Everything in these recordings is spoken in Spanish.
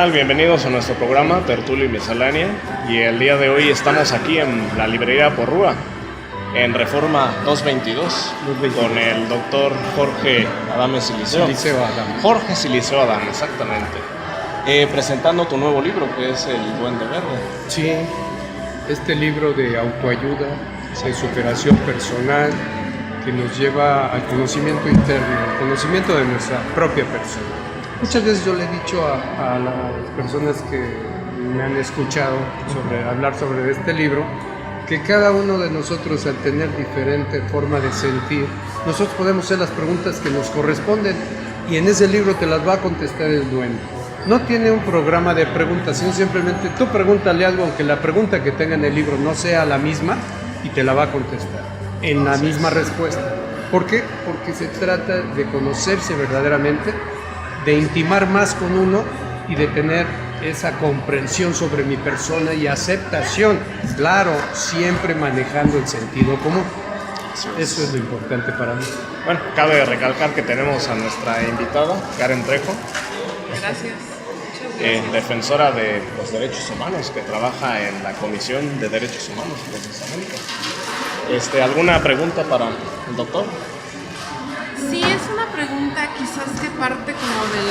tal? Bienvenidos a nuestro programa Tertulia y Miscelánea. Y el día de hoy estamos aquí en la librería Porrúa, en Reforma 222, con el doctor Jorge Adame Siliceo. Jorge Siliceo Adame, exactamente. Presentando tu nuevo libro, que es El Duende Verde. Sí, este libro de autoayuda, de superación personal, que nos lleva al conocimiento interno, al conocimiento de nuestra propia persona. Muchas veces yo le he dicho a las personas que me han escuchado hablar sobre este libro, que cada uno de nosotros, al tener diferente forma de sentir, nosotros podemos hacer las preguntas que nos corresponden, y en ese libro te las va a contestar el duende. No tiene un programa de preguntas, sino simplemente tú pregúntale algo, aunque la pregunta que tenga en el libro no sea la misma, y te la va a contestar en la misma respuesta. ¿Por qué? Porque se trata de conocerse verdaderamente, de intimar más con uno y de tener esa comprensión sobre mi persona y aceptación, claro, siempre manejando el sentido común. Eso es lo importante para mí. Bueno, cabe recalcar que tenemos a nuestra invitada, Karen Trejo. Gracias. Defensora de los derechos humanos, que trabaja en la Comisión de Derechos Humanos, precisamente. ¿Alguna pregunta para el doctor? Sí, es una pregunta quizás que parte como de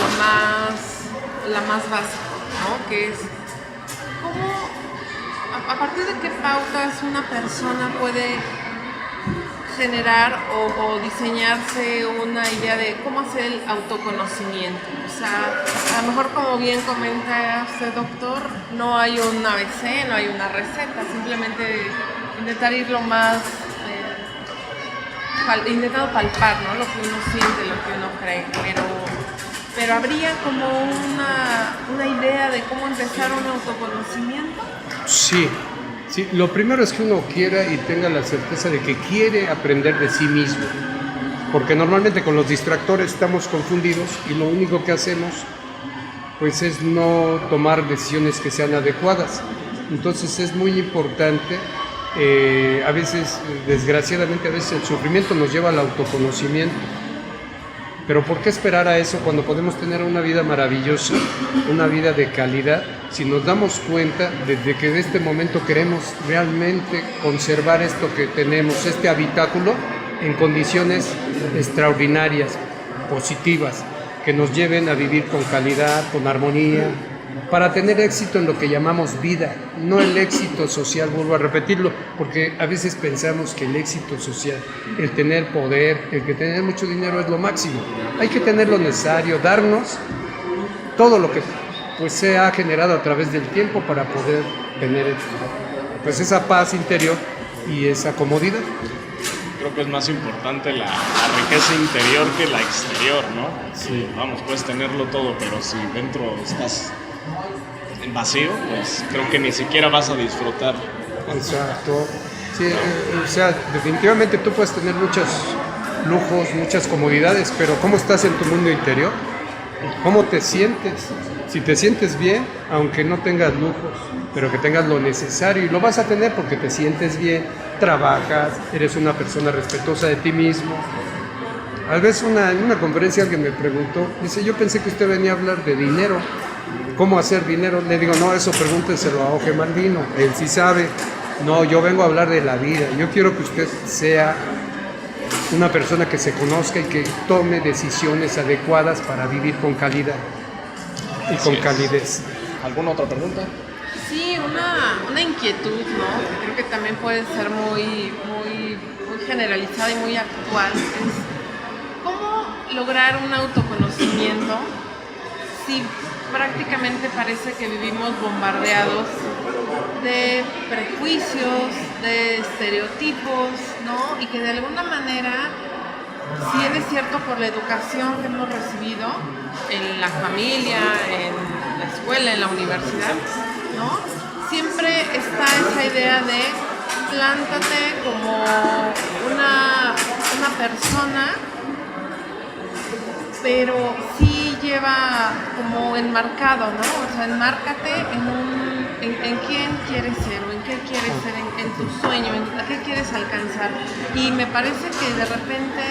la más básica, ¿no? Que es, ¿cómo, a partir de qué pautas una persona puede generar o diseñarse una idea de cómo hacer el autoconocimiento? O sea, a lo mejor, como bien comenta usted, doctor, no hay un ABC, no hay una receta, simplemente intentar ir lo más... intentando palpar, ¿no? Lo que uno siente, lo que uno cree, pero habría como una idea de cómo empezar un autoconocimiento. Sí, lo primero es que uno quiera y tenga la certeza de que quiere aprender de sí mismo, porque normalmente con los distractores estamos confundidos y lo único que hacemos pues es no tomar decisiones que sean adecuadas. Entonces es muy importante. A veces, desgraciadamente, el sufrimiento nos lleva al autoconocimiento. Pero ¿por qué esperar a eso cuando podemos tener una vida maravillosa, una vida de calidad, si nos damos cuenta desde que de este momento queremos realmente conservar esto que tenemos, este habitáculo, en condiciones extraordinarias, positivas, que nos lleven a vivir con calidad, con armonía, para tener éxito en lo que llamamos vida, no el éxito social, vuelvo a repetirlo, porque a veces pensamos que el éxito social, el tener poder, el que tener mucho dinero es lo máximo. Hay que tener lo necesario, darnos todo lo que pues se ha generado a través del tiempo para poder tener pues esa paz interior y esa comodidad. Creo que es más importante la riqueza interior que la exterior, ¿no? Sí. Vamos, puedes tenerlo todo, pero si dentro estás vacío, pues creo que ni siquiera vas a disfrutar. Exacto. Sí, o sea, definitivamente tú puedes tener muchos lujos, muchas comodidades, pero ¿cómo estás en tu mundo interior? ¿Cómo te sientes? Si te sientes bien, aunque no tengas lujos, pero que tengas lo necesario, y lo vas a tener porque te sientes bien, trabajas, eres una persona respetuosa de ti mismo. A veces en una conferencia alguien me preguntó, dice, yo pensé que usted venía a hablar de dinero, ¿cómo hacer dinero? Le digo, no, eso pregúnteselo a Oje Maldino, él sí sabe. No, yo vengo a hablar de la vida, yo quiero que usted sea una persona que se conozca y que tome decisiones adecuadas para vivir con calidad y con calidez. ¿Alguna otra pregunta? Sí, una inquietud, ¿no? Que creo que también puede ser muy generalizada y muy actual. Es ¿cómo lograr un autoconocimiento si prácticamente parece que vivimos bombardeados de prejuicios, de estereotipos, ¿no? Y que de alguna manera, si bien es cierto por la educación que hemos recibido en la familia, en la escuela, en la universidad, ¿no? Siempre está esa idea de plántate como una persona, pero sí lleva como enmarcado, ¿no? O sea, enmárcate en quién quieres ser o en qué quieres ser, en tu sueño, a qué quieres alcanzar. Y me parece que de repente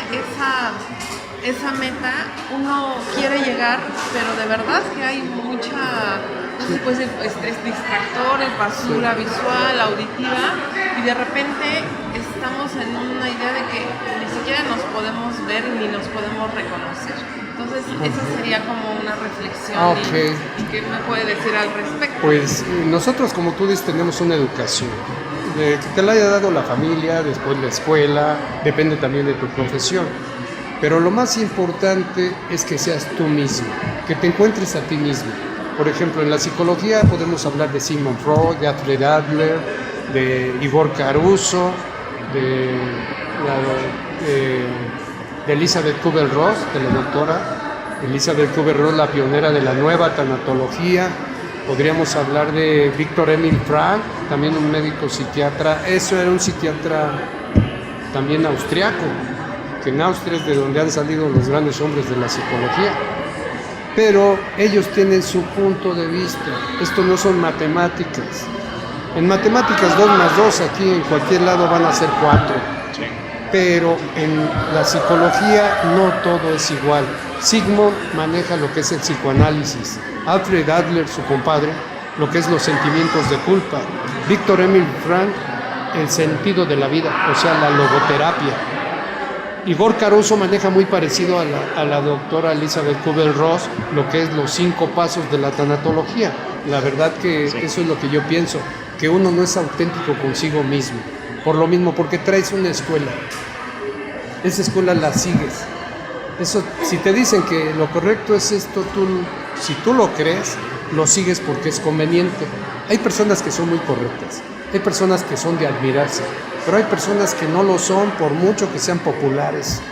esa meta uno quiere llegar, pero de verdad que hay mucha, no sé, pues, distractores, basura visual, auditiva, y de repente estamos en una idea de que ni siquiera nos podemos ver ni nos podemos reconocer. Entonces, esa sería como una reflexión. Okay. ¿Y qué me puede decir al respecto? Pues nosotros, como tú dices, tenemos una educación. De que te la haya dado la familia, después la escuela, depende también de tu profesión. Pero lo más importante es que seas tú mismo, que te encuentres a ti mismo. Por ejemplo, en la psicología podemos hablar de Sigmund Freud, de Alfred Adler, de Igor Caruso, de Elizabeth Kubler-Ross, de la doctora Elizabeth Kubler-Ross, la pionera de la nueva tanatología. Podríamos hablar de Viktor Emil Frankl, también un médico psiquiatra. Eso era un psiquiatra también austriaco, que en Austria es de donde han salido los grandes hombres de la psicología. Pero ellos tienen su punto de vista. Esto no son matemáticas. En matemáticas 2 más 2 aquí en cualquier lado van a ser 4. Sí. Pero en la psicología no todo es igual. Sigmund maneja lo que es el psicoanálisis. Alfred Adler, su compadre, lo que es los sentimientos de culpa. Viktor Emil Frankl, el sentido de la vida, o sea, la logoterapia. Igor Caruso maneja muy parecido a la doctora Elizabeth Kubler-Ross, lo que es los 5 pasos de la tanatología. La verdad que sí, eso es lo que yo pienso, que uno no es auténtico consigo mismo. Por lo mismo, porque traes una escuela. Esa escuela la sigues. Eso, si te dicen que lo correcto es esto, si tú lo crees, lo sigues porque es conveniente. Hay personas que son muy correctas, hay personas que son de admirarse, pero hay personas que no lo son por mucho que sean populares,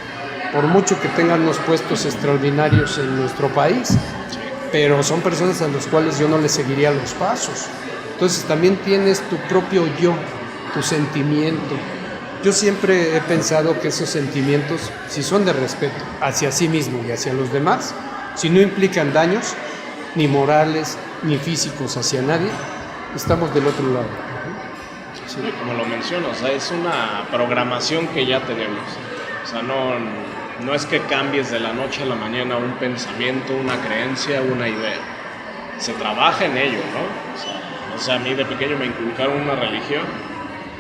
por mucho que tengan unos puestos extraordinarios en nuestro país, pero son personas a las cuales yo no les seguiría los pasos. Entonces también tienes tu propio yo, tu sentimiento. Yo siempre he pensado que esos sentimientos, si son de respeto hacia sí mismo y hacia los demás, si no implican daños, ni morales, ni físicos hacia nadie, estamos del otro lado. Sí, como lo menciono, o sea, es una programación que ya tenemos. O sea, no es que cambies de la noche a la mañana un pensamiento, una creencia, una idea. Se trabaja en ello, ¿no? O sea, a mí de pequeño me inculcaron una religión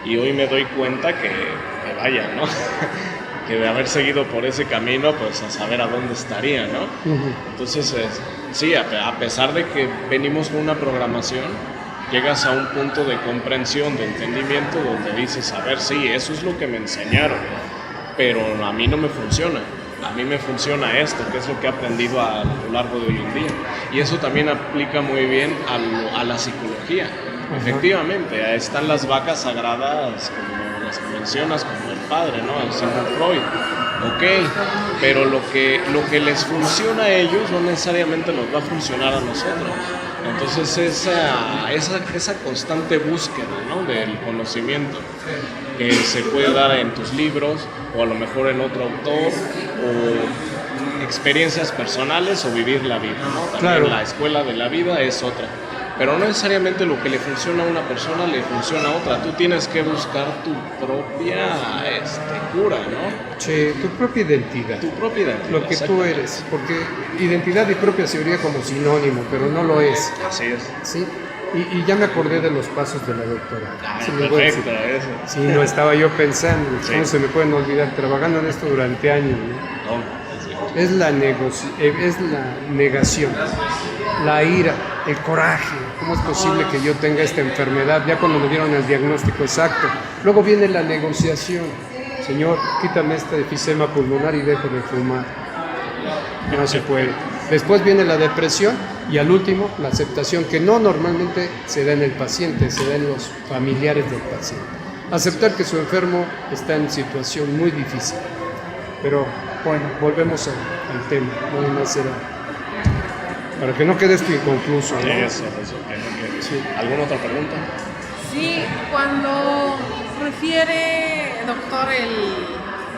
y hoy me doy cuenta que vaya, ¿no? Que de haber seguido por ese camino, pues a saber a dónde estaría, ¿no? Uh-huh. Entonces, sí, a pesar de que venimos con una programación, llegas a un punto de comprensión, de entendimiento, donde dices, a ver, sí, eso es lo que me enseñaron, pero a mí no me funciona. A mí me funciona esto, que es lo que he aprendido a lo largo de hoy en día. Y eso también aplica muy bien a la psicología. Uh-huh. Efectivamente, están las vacas sagradas, como las que mencionas, como el padre, ¿no? El Sigmund Freud. Ok, pero lo que les funciona a ellos no necesariamente nos va a funcionar a nosotros. Entonces esa constante búsqueda, ¿no? Del conocimiento que se puede dar en tus libros o a lo mejor en otro autor o experiencias personales o vivir la vida, ¿no? También claro. La escuela de la vida es otra. Pero no necesariamente lo que le funciona a una persona le funciona a otra. Tú tienes que buscar tu propia cura, ¿no? Sí, tu propia identidad. Tu propia identidad. Lo que tú eres. Porque identidad y propia se oiría como sinónimo, pero no lo es. Así es. Sí. Y ya me acordé de los pasos de la doctora. Sí, perfecto, eso. Sí, lo estaba yo pensando. Sí. ¿Cómo se me pueden olvidar? Trabajando en esto durante años, ¿no? No, es la negación, la ira, el coraje. ¿Cómo es posible que yo tenga esta enfermedad? Ya cuando me dieron el diagnóstico exacto. Luego viene la negociación. Señor, quítame este enfisema pulmonar y dejo de fumar. No se puede. Después viene la depresión y al último la aceptación, que no normalmente se da en el paciente, se da en los familiares del paciente. Aceptar que su enfermo está en situación muy difícil. Pero bueno, volvemos al tema. Nada más era para que no quede esto inconcluso, ¿no? Eso, que no quede. Sí. ¿Alguna otra pregunta? Sí, cuando refiere, doctor,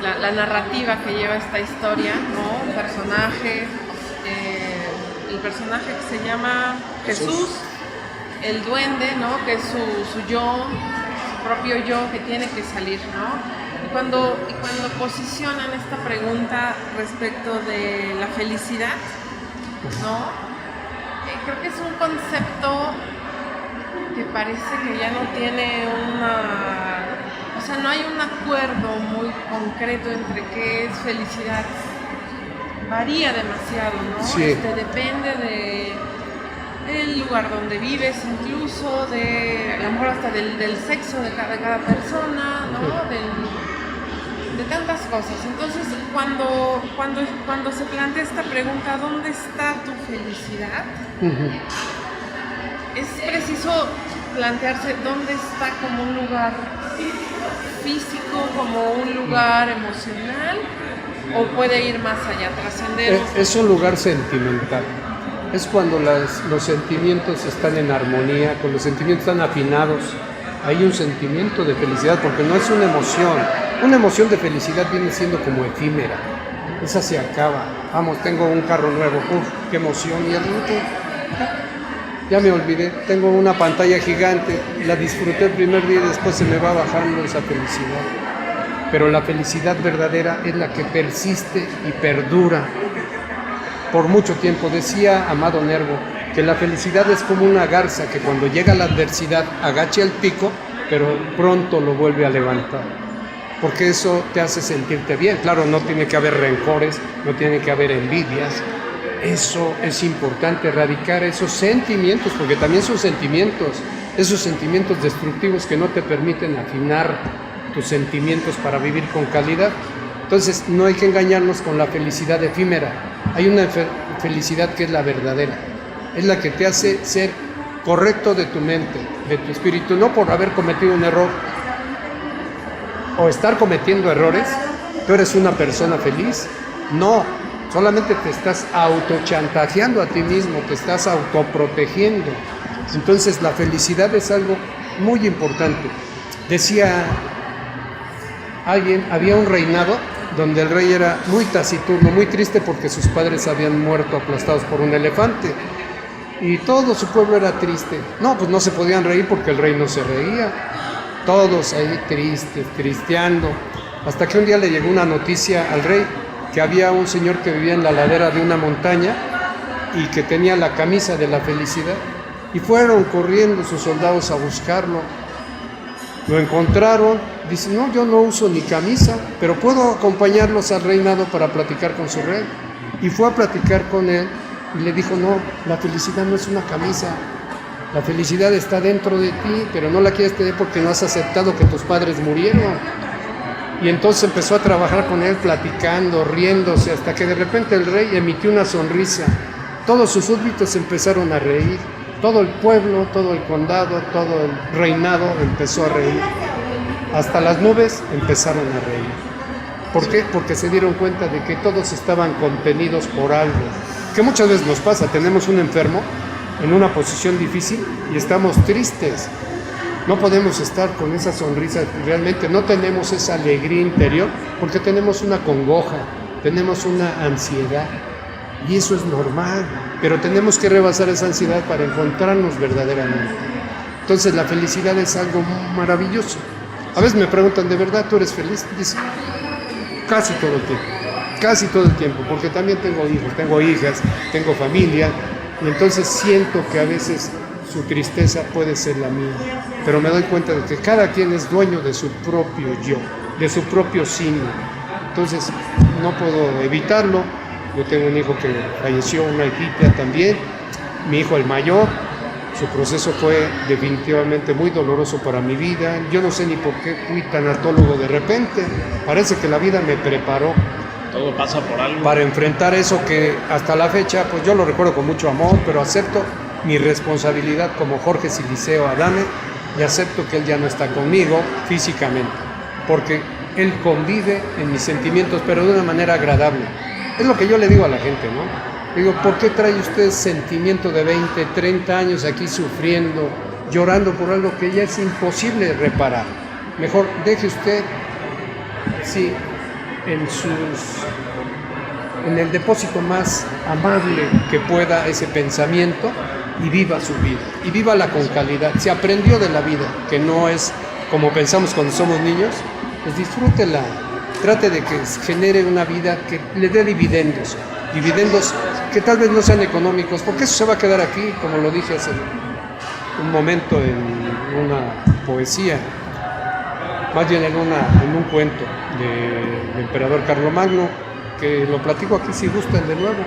la narrativa que lleva esta historia, ¿no? Un personaje, el personaje que se llama Jesús, el duende, ¿no? Que es su yo, su propio yo que tiene que salir, ¿no? cuando posicionan esta pregunta respecto de la felicidad, ¿no? Creo que es un concepto que parece que ya no tiene o sea, no hay un acuerdo muy concreto entre qué es felicidad. Varía demasiado, ¿no? Sí. Depende del lugar donde vives, incluso a lo mejor hasta del sexo de cada persona, ¿no? De tantas cosas. Entonces, cuando se plantea esta pregunta, ¿dónde está tu felicidad? Es preciso plantearse dónde está como un lugar físico, como un lugar emocional, o puede ir más allá, trascender. Es un lugar sentimental. Es cuando los sentimientos están en armonía, cuando los sentimientos están afinados. Hay un sentimiento de felicidad, porque no es una emoción. Una emoción de felicidad viene siendo como efímera. Esa se acaba. Vamos, tengo un carro nuevo. Uf, qué emoción. Y al rato, ya me olvidé. Tengo una pantalla gigante. La disfruté el primer día y después se me va bajando esa felicidad. Pero la felicidad verdadera es la que persiste y perdura por mucho tiempo. Decía Amado Nervo que la felicidad es como una garza que cuando llega la adversidad agacha el pico, pero pronto lo vuelve a levantar, porque eso te hace sentirte bien. Claro, no tiene que haber rencores, no tiene que haber envidias. Eso es importante, erradicar esos sentimientos, porque también son sentimientos, esos sentimientos destructivos que no te permiten afinar tus sentimientos para vivir con calidad. Entonces no hay que engañarnos con la felicidad efímera. Hay una felicidad que es la verdadera, es la que te hace ser correcto de tu mente, de tu espíritu, no por haber cometido un error o estar cometiendo errores, tú eres una persona feliz. No, solamente te estás autochantajeando a ti mismo, te estás autoprotegiendo. Entonces la felicidad es algo muy importante. Decía alguien, había un reinado donde el rey era muy taciturno, muy triste porque sus padres habían muerto aplastados por un elefante y todo su pueblo era triste. No, pues no se podían reír porque el rey no se reía. Todos ahí tristes, tristeando, hasta que un día le llegó una noticia al rey que había un señor que vivía en la ladera de una montaña y que tenía la camisa de la felicidad, y fueron corriendo sus soldados a buscarlo. Lo encontraron, dice: no, yo no uso ni camisa, pero puedo acompañarlos al reinado para platicar con su rey. Y fue a platicar con él y le dijo: no, la felicidad no es una camisa, la felicidad está dentro de ti, pero no la quieres tener porque no has aceptado que tus padres murieron. Y entonces empezó a trabajar con él, platicando, riéndose, hasta que de repente el rey emitió una sonrisa. Todos sus súbditos empezaron a reír, todo el pueblo, todo el condado, todo el reinado empezó a reír. Hasta las nubes empezaron a reír. ¿Por qué? Porque se dieron cuenta de que todos estaban contenidos por algo. Que muchas veces nos pasa, tenemos un enfermo en una posición difícil y estamos tristes. No podemos estar con esa sonrisa, realmente no tenemos esa alegría interior porque tenemos una congoja, tenemos una ansiedad, y eso es normal, pero tenemos que rebasar esa ansiedad para encontrarnos verdaderamente. Entonces la felicidad es algo maravilloso. A veces me preguntan: ¿de verdad tú eres feliz? Dice: casi todo el tiempo, porque también tengo hijos, tengo hijas, tengo familia, y entonces siento que a veces su tristeza puede ser la mía, pero me doy cuenta de que cada quien es dueño de su propio yo, de su propio signo. Entonces no puedo evitarlo. Yo tengo un hijo que falleció, una hijita también, mi hijo el mayor. Su proceso fue definitivamente muy doloroso para mi vida. Yo no sé ni por qué fui tanatólogo de repente. Parece que la vida me preparó. Todo pasa por algo. Para enfrentar eso que hasta la fecha, pues yo lo recuerdo con mucho amor, pero acepto mi responsabilidad como Jorge Siliceo Adame y acepto que él ya no está conmigo físicamente, porque él convive en mis sentimientos, pero de una manera agradable. Es lo que yo le digo a la gente, ¿no? Digo: ¿por qué trae usted sentimiento de 20, 30 años aquí sufriendo, llorando por algo que ya es imposible reparar? Mejor deje usted, sí, en el depósito más amable que pueda ese pensamiento, y viva su vida, y vívala con calidad. Se aprendió de la vida, que no es como pensamos cuando somos niños, pues disfrútela, trate de que genere una vida que le dé dividendos que tal vez no sean económicos, porque eso se va a quedar aquí, como lo dije hace un momento en una poesía, más bien en un cuento del emperador Carlomagno, que lo platico aquí si gustan de nuevo.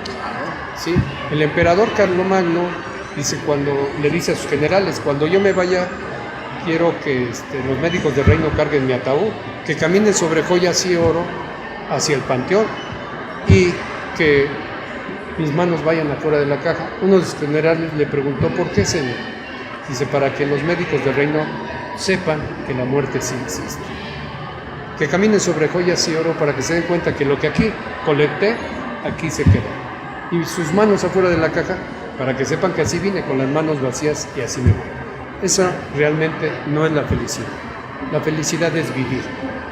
¿Sí? El emperador Carlomagno dice, cuando le dice a sus generales, cuando yo me vaya, quiero que los médicos del reino carguen mi ataúd, que caminen sobre joyas y oro hacia el panteón y que mis manos vayan afuera de la caja. Uno de sus generales le preguntó, ¿por qué, señor? Dice, para que los médicos del reino sepan que la muerte sí existe. Que caminen sobre joyas y oro para que se den cuenta que lo que aquí colecté, aquí se queda. Y sus manos afuera de la caja para que sepan que así vine, con las manos vacías, y así me voy. Esa realmente no es la felicidad. La felicidad es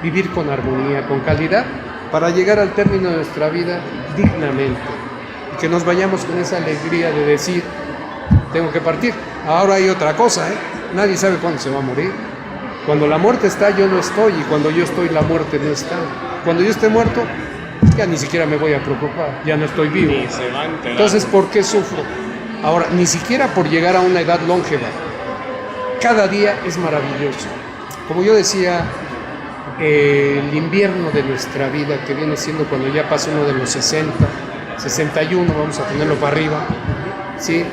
vivir con armonía, con calidad, para llegar al término de nuestra vida dignamente. Y que nos vayamos con esa alegría de decir, tengo que partir. Ahora hay otra cosa, nadie sabe cuándo se va a morir. Cuando la muerte está, yo no estoy, y cuando yo estoy, la muerte no está. Cuando yo esté muerto, ya ni siquiera me voy a preocupar, ya no estoy vivo. Ni se va a enterar. Entonces, ¿por qué sufro? Ahora, ni siquiera por llegar a una edad longeva. Cada día es maravilloso. Como yo decía, el invierno de nuestra vida, que viene siendo cuando ya pasa uno de los 60, 61, vamos a tenerlo para arriba, ¿sí?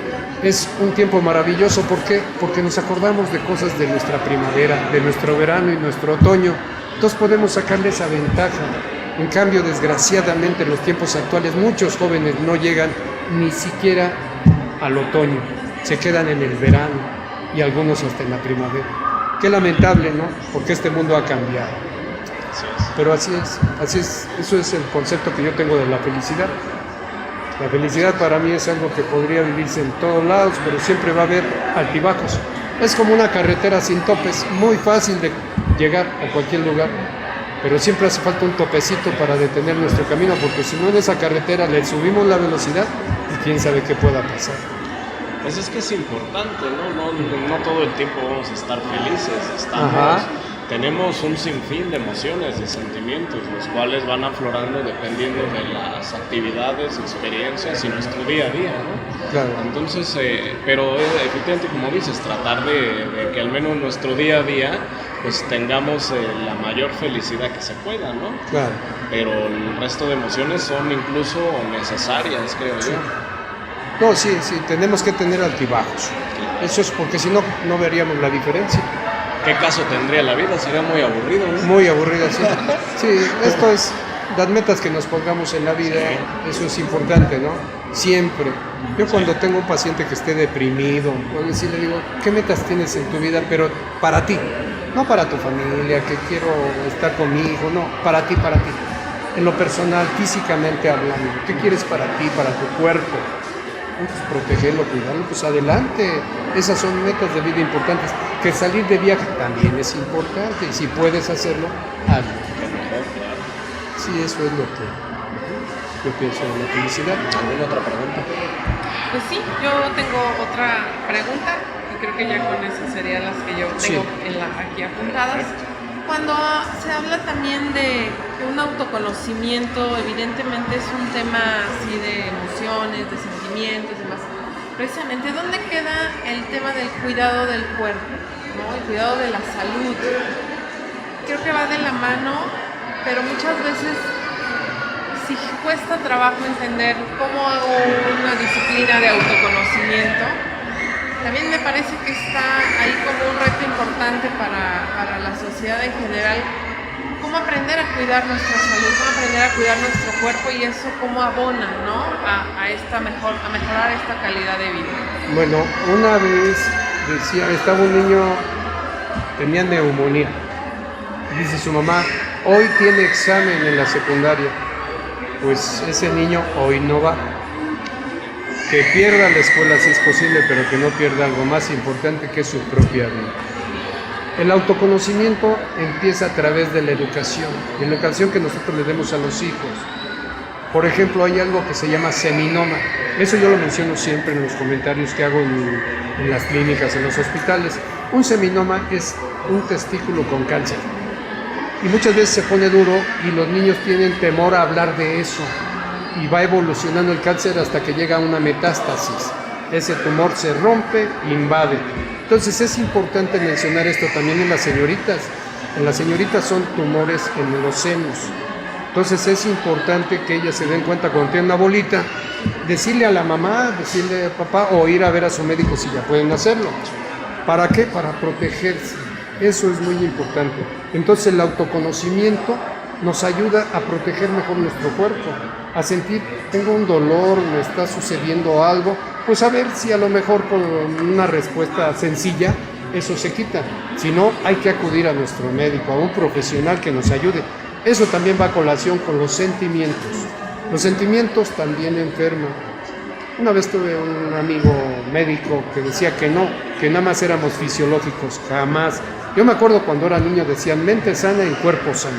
Es un tiempo maravilloso. ¿Por qué? Porque nos acordamos de cosas de nuestra primavera, de nuestro verano y nuestro otoño. Entonces podemos sacarle esa ventaja. En cambio, desgraciadamente, en los tiempos actuales, muchos jóvenes no llegan ni siquiera al otoño. Se quedan en el verano y algunos hasta en la primavera. Qué lamentable, ¿no? Porque este mundo ha cambiado. Pero así es. Eso es el concepto que yo tengo de la felicidad. La felicidad para mí es algo que podría vivirse en todos lados, pero siempre va a haber altibajos. Es como una carretera sin topes, muy fácil de llegar a cualquier lugar, pero siempre hace falta un topecito para detener nuestro camino, porque si no, en esa carretera le subimos la velocidad y quién sabe qué pueda pasar. Pues es que es importante, ¿no? No todo el tiempo vamos a estar felices, tenemos un sinfín de emociones, de sentimientos, los cuales van aflorando dependiendo de las actividades, experiencias y nuestro día a día, ¿no? Claro. Entonces, pero efectivamente, como dices, tratar de que al menos en nuestro día a día pues tengamos la mayor felicidad que se pueda, ¿no? Claro. Pero el resto de emociones son incluso necesarias, creo yo. No, sí, tenemos que tener altibajos. Eso es porque si no, no veríamos la diferencia. ¿Qué caso tendría la vida? Sería muy aburrido, ¿no? Muy aburrida, sí. Sí, esto es las metas que nos pongamos en la vida, eso es importante, ¿no? Siempre. Yo cuando tengo un paciente que esté deprimido, le digo, ¿qué metas tienes en tu vida? Pero para ti, no para tu familia, que quiero estar con mi hijo, no, para ti. En lo personal, físicamente hablando, ¿qué quieres para ti, para tu cuerpo? Pues protegerlo, cuidarlo, pues adelante. Esas son metas de vida importantes. Que salir de viaje también es importante, y si puedes hacerlo, hazlo. Sí, eso es lo que yo pienso de la felicidad. ¿Alguna otra pregunta? Pues sí, yo tengo otra pregunta, y creo que ya con esas serían las que yo tengo aquí apuntadas. Cuando se habla también de que un autoconocimiento, evidentemente es un tema así de emociones, de sentimientos y demás. Precisamente, ¿dónde queda el tema del cuidado del cuerpo, ¿no? El cuidado de la salud? Creo que va de la mano, pero muchas veces sí cuesta trabajo entender cómo hago una disciplina de autoconocimiento. También me parece que está ahí como un reto importante para la sociedad en general, cómo aprender a cuidar nuestra salud, cómo aprender a cuidar nuestro cuerpo, y eso cómo abona, ¿no? a mejorar esta calidad de vida. Bueno, una vez estaba un niño, tenía neumonía, dice su mamá, hoy tiene examen en la secundaria, pues ese niño hoy no va. Que pierda la escuela si es posible, pero que no pierda algo más importante, que es su propia vida. El autoconocimiento empieza a través de la educación, y la educación que nosotros le demos a los hijos. Por ejemplo, hay algo que se llama seminoma. Eso yo lo menciono siempre en los comentarios que hago en las clínicas, en los hospitales. Un seminoma es un testículo con cáncer. Y muchas veces se pone duro y los niños tienen temor a hablar de eso. Y va evolucionando el cáncer hasta que llega a una metástasis. Ese tumor se rompe, invade. Entonces es importante mencionar esto también en las señoritas. En las señoritas son tumores en los senos. Entonces es importante que ellas se den cuenta cuando tienen una bolita, decirle a la mamá, decirle al papá o ir a ver a su médico si ya pueden hacerlo. ¿Para qué? Para protegerse. Eso es muy importante. Entonces el autoconocimiento nos ayuda a proteger mejor nuestro cuerpo, a sentir, tengo un dolor, me está sucediendo algo, pues a ver si a lo mejor con una respuesta sencilla eso se quita. Si no, hay que acudir a nuestro médico, a un profesional que nos ayude. Eso también va a colación con los sentimientos. Los sentimientos también enferman. Una vez tuve un amigo médico que decía que no, que nada más éramos fisiológicos, jamás. Yo me acuerdo cuando era niño decían mente sana en cuerpo sano.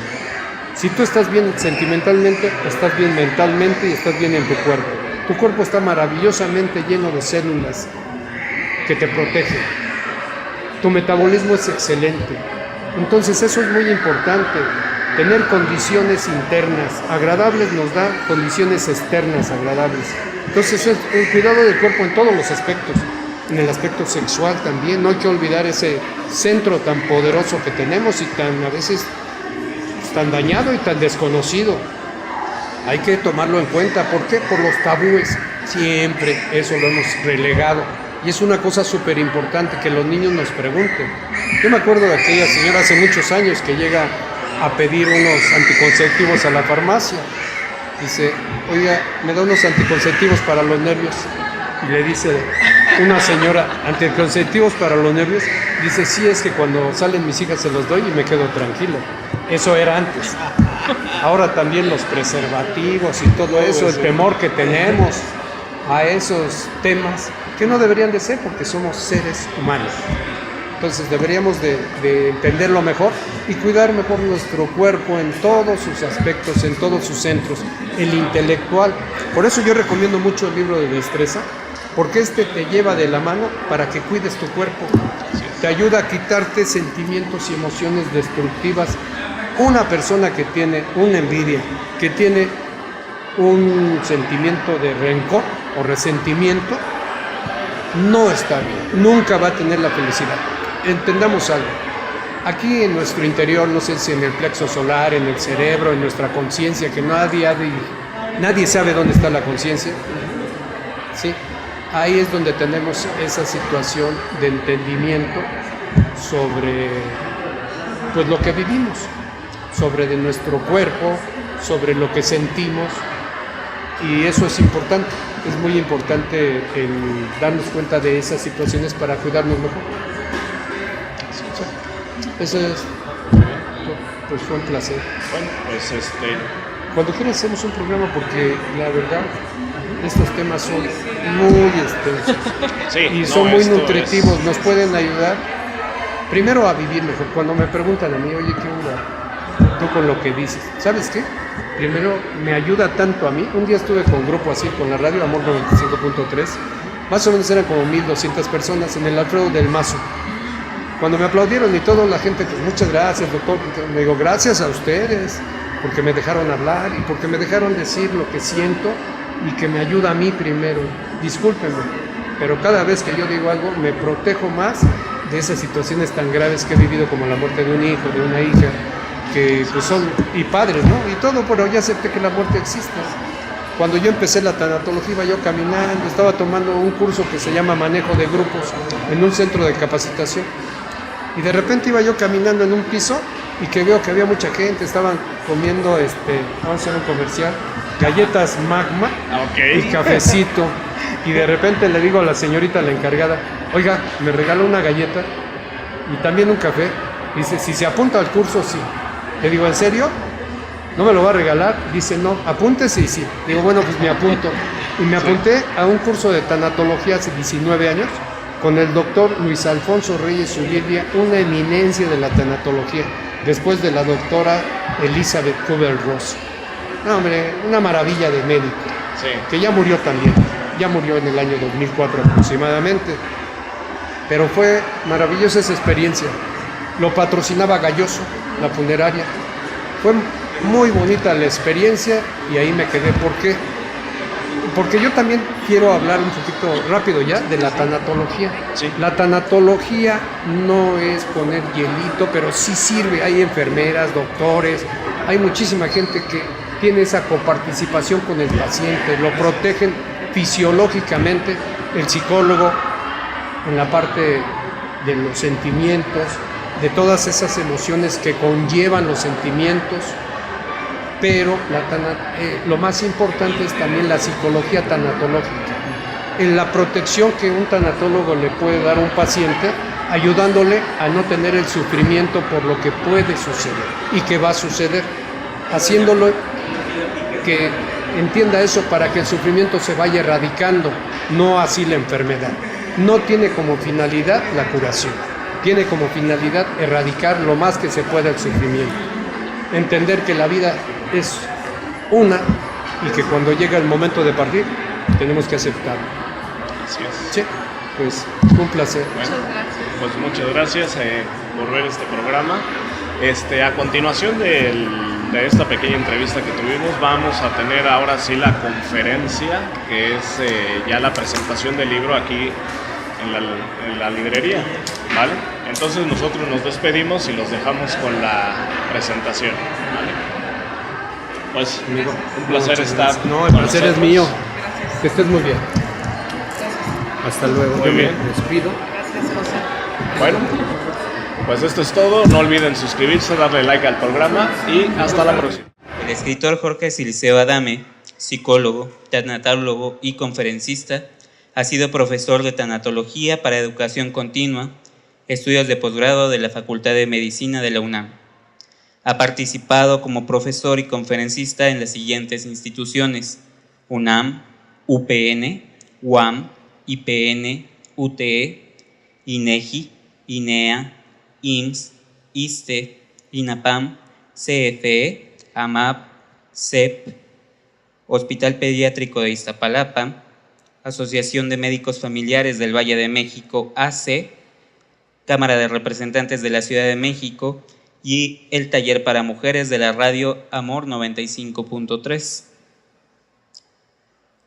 Si tú estás bien sentimentalmente, estás bien mentalmente y estás bien en tu cuerpo. Tu cuerpo está maravillosamente lleno de células que te protegen. Tu metabolismo es excelente. Entonces eso es muy importante. Tener condiciones internas agradables nos da condiciones externas agradables. Entonces el cuidado del cuerpo en todos los aspectos. En el aspecto sexual también. No hay que olvidar ese centro tan poderoso que tenemos y tan a veces tan dañado y tan desconocido. Hay que tomarlo en cuenta. ¿Por qué? Por los tabúes. Siempre eso lo hemos relegado. Y es una cosa súper importante que los niños nos pregunten. Yo me acuerdo de aquella señora hace muchos años que llega a pedir unos anticonceptivos a la farmacia. Dice, oiga, ¿me da unos anticonceptivos para los nervios? Y le dice una señora, ¿anticonceptivos para los nervios? Dice, sí, es que cuando salen mis hijas se los doy y me quedo tranquilo. Eso era antes. Ahora también los preservativos y todo eso, el temor que tenemos a esos temas que no deberían de ser porque somos seres humanos. Entonces deberíamos de entenderlo mejor y cuidar mejor nuestro cuerpo en todos sus aspectos, en todos sus centros, el intelectual. Por eso yo recomiendo mucho el libro de Destreza, porque te lleva de la mano para que cuides tu cuerpo. Te ayuda a quitarte sentimientos y emociones destructivas. Una persona que tiene una envidia, que tiene un sentimiento de rencor o resentimiento, no está bien, nunca va a tener la felicidad. Entendamos algo, aquí en nuestro interior, no sé si en el plexo solar, en el cerebro, en nuestra conciencia, que nadie sabe dónde está la conciencia, ¿sí? Ahí es donde tenemos esa situación de entendimiento sobre pues, lo que vivimos, sobre de nuestro cuerpo, sobre lo que sentimos, y eso es importante, es muy importante el darnos cuenta de esas situaciones para cuidarnos mejor. Eso es, pues fue un placer. Bueno, pues Cuando quieras hacemos un programa porque la verdad estos temas son muy extensos sí, y son muy nutritivos, nos pueden ayudar primero a vivir mejor. Cuando me preguntan a mí, oye, ¿qué onda tú con lo que dices? ¿Sabes qué? Primero me ayuda tanto a mí. Un día estuve con un grupo así, con la radio Amor 95.3, más o menos eran como 1,200 personas en el Alfredo del Mazo. Cuando me aplaudieron y todo, la gente, pues muchas gracias, doctor. Me digo, gracias a ustedes, porque me dejaron hablar y porque me dejaron decir lo que siento y que me ayuda a mí primero. Discúlpenme, pero cada vez que yo digo algo, me protejo más de esas situaciones tan graves que he vivido, como la muerte de un hijo, de una hija, que pues son, y padres, ¿no? Y todo, pero ya acepté que la muerte existe. Cuando yo empecé la tanatología, iba yo caminando, estaba tomando un curso que se llama Manejo de Grupos en un centro de capacitación. Y de repente iba yo caminando en un piso y que veo que había mucha gente, estaban comiendo, vamos a hacer un comercial, galletas Magma y cafecito. Y de repente le digo a la señorita, la encargada, oiga, me regaló una galleta y también un café. Dice, si se apunta al curso, sí. Le digo, ¿en serio? ¿No me lo va a regalar? Dice, no, apúntese y sí. Digo, bueno, pues me apunto. Y me apunté a un curso de tanatología hace 19 años con el doctor Luis Alfonso Reyes Uribe, una eminencia de la tanatología, después de la doctora Elizabeth Kubler-Ross. No, hombre, una maravilla de médico, sí, que ya murió también, ya murió en el año 2004 aproximadamente, pero fue maravillosa esa experiencia. Lo patrocinaba Galloso, la funeraria, Fue muy bonita la experiencia y ahí me quedé. ¿Por qué? Porque yo también quiero hablar un poquito rápido ya de la tanatología. Sí. La tanatología no es poner hielito, pero sí sirve. Hay enfermeras, doctores, hay muchísima gente que tiene esa coparticipación con el paciente, lo protegen fisiológicamente, el psicólogo en la parte de los sentimientos, de todas esas emociones que conllevan los sentimientos. Pero lo más importante es también la psicología tanatológica, en la protección que un tanatólogo le puede dar a un paciente, ayudándole a no tener el sufrimiento por lo que puede suceder y que va a suceder, haciéndolo que entienda eso para que el sufrimiento se vaya erradicando, no así la enfermedad. No tiene como finalidad la curación, tiene como finalidad erradicar lo más que se pueda el sufrimiento. Entender que la vida es una y que cuando llega el momento de partir tenemos que aceptarlo. Así es. Sí, pues un placer. Bueno, Muchas gracias. pues muchas gracias por ver este programa. A continuación de esta pequeña entrevista que tuvimos, vamos a tener ahora sí la conferencia, que es ya la presentación del libro aquí en la librería, ¿vale? Entonces nosotros nos despedimos y los dejamos con la presentación, ¿vale? Pues un placer estar. No, el con placer es nosotros. mío. Que estés muy bien. Hasta luego. Muy Yo me bien. despido. Gracias, José. Bueno, pues esto es todo. No olviden suscribirse, darle like al programa y hasta la próxima. El escritor Jorge Siliceo Adame, psicólogo, tanatólogo y conferencista, ha sido profesor de tanatología para educación continua, estudios de posgrado de la Facultad de Medicina de la UNAM. Ha participado como profesor y conferencista en las siguientes instituciones: UNAM, UPN, UAM, IPN, UTE, INEGI, INEA, IMSS, ISSSTE, INAPAM, CFE, AMAP, CEP, Hospital Pediátrico de Iztapalapa, Asociación de Médicos Familiares del Valle de México, AC, Cámara de Representantes de la Ciudad de México y el Taller para Mujeres de la Radio Amor 95.3.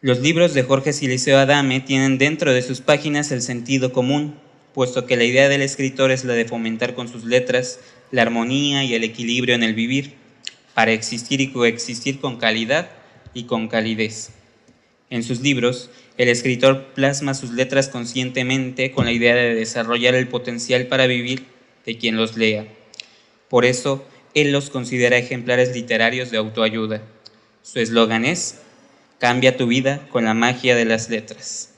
Los libros de Jorge Siliceo Adame tienen dentro de sus páginas el sentido común, puesto que la idea del escritor es la de fomentar con sus letras la armonía y el equilibrio en el vivir, para existir y coexistir con calidad y con calidez. En sus libros, el escritor plasma sus letras conscientemente con la idea de desarrollar el potencial para vivir de quien los lea. Por eso, él los considera ejemplares literarios de autoayuda. Su eslogan es: cambia tu vida con la magia de las letras.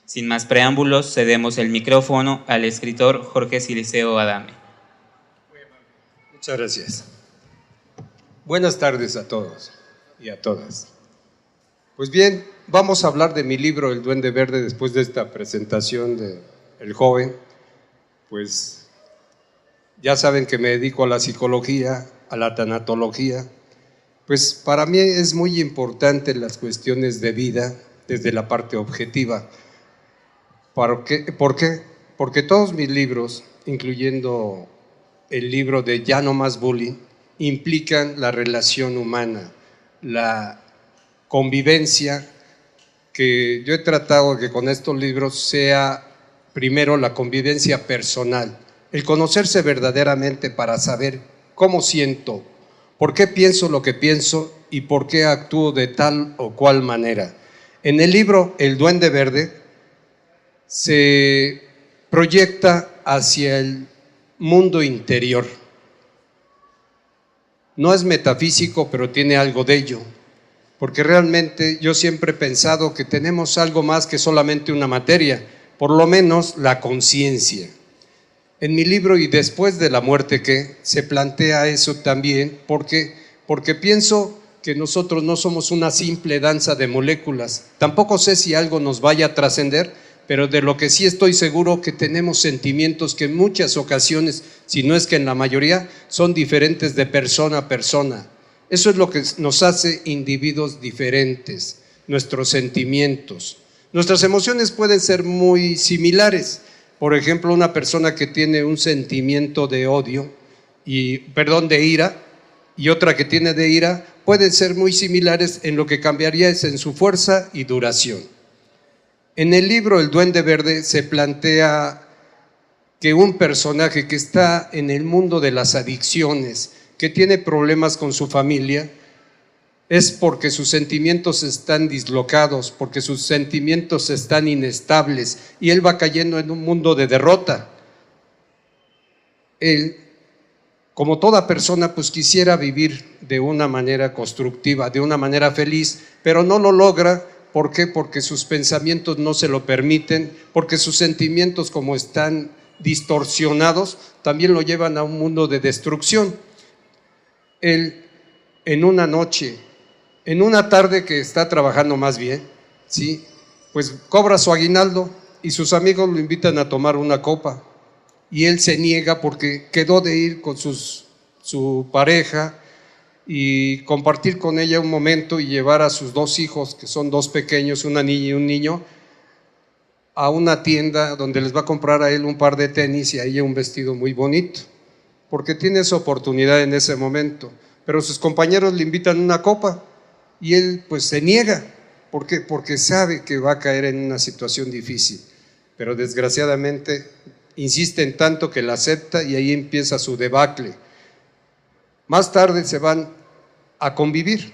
Sin más preámbulos, cedemos el micrófono al escritor Jorge Siliceo Adame. Muchas gracias. Buenas tardes a todos y a todas. Pues bien, vamos a hablar de mi libro El Duende Verde después de esta presentación de El Joven. Pues ya saben que me dedico a la psicología, a la tanatología. Pues para mí es muy importante las cuestiones de vida desde la parte objetiva. ¿Por qué? Porque todos mis libros, incluyendo el libro de Ya no más bullying, implican la relación humana, la convivencia, que yo he tratado que con estos libros sea primero la convivencia personal, el conocerse verdaderamente para saber cómo siento, por qué pienso lo que pienso y por qué actúo de tal o cual manera. En el libro El Duende Verde se proyecta hacia el mundo interior. No es metafísico, pero tiene algo de ello, porque realmente yo siempre he pensado que tenemos algo más que solamente una materia, por lo menos la conciencia. En mi libro Y después de la muerte, ¿qué? Se plantea eso también, porque pienso que nosotros no somos una simple danza de moléculas. Tampoco sé si algo nos vaya a trascender, pero de lo que sí estoy seguro que tenemos sentimientos que en muchas ocasiones, si no es que en la mayoría, son diferentes de persona a persona. Eso es lo que nos hace individuos diferentes, nuestros sentimientos. Nuestras emociones pueden ser muy similares. Por ejemplo, una persona que tiene un sentimiento de odio, de ira, y otra que tiene de ira, pueden ser muy similares, en lo que cambiaría es en su fuerza y duración. En el libro El Duende Verde se plantea que un personaje que está en el mundo de las adicciones, que tiene problemas con su familia, es porque sus sentimientos están dislocados, porque sus sentimientos están inestables y él va cayendo en un mundo de derrota. Él, como toda persona, pues quisiera vivir de una manera constructiva, de una manera feliz, pero no lo logra. ¿Por qué? Porque sus pensamientos no se lo permiten, porque sus sentimientos, como están distorsionados, también lo llevan a un mundo de destrucción. Él, en una noche, en una tarde que está trabajando más bien, ¿sí?, pues cobra su aguinaldo y sus amigos lo invitan a tomar una copa y él se niega porque quedó de ir con su pareja y compartir con ella un momento y llevar a sus 2 hijos, que son 2 pequeños, una niña y un niño, a una tienda donde les va a comprar a él un par de tenis y a ella un vestido muy bonito, porque tiene esa oportunidad en ese momento, pero sus compañeros le invitan una copa y él pues se niega. ¿Por qué? Porque sabe que va a caer en una situación difícil, pero desgraciadamente insisten tanto que la acepta y ahí empieza su debacle. Más tarde se van a convivir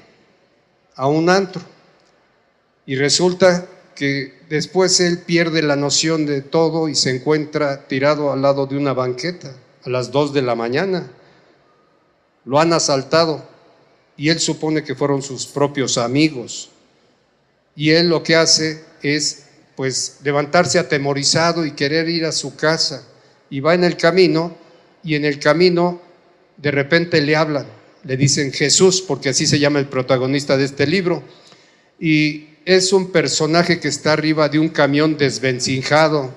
a un antro y resulta que después él pierde la noción de todo y se encuentra tirado al lado de una banqueta a las 2 de la mañana. Lo han asaltado y él supone que fueron sus propios amigos. Y él lo que hace es pues levantarse atemorizado y querer ir a su casa. Y va en el camino y en el camino de repente le hablan, le dicen Jesús, porque así se llama el protagonista de este libro. Y es un personaje que está arriba de un camión desvencijado,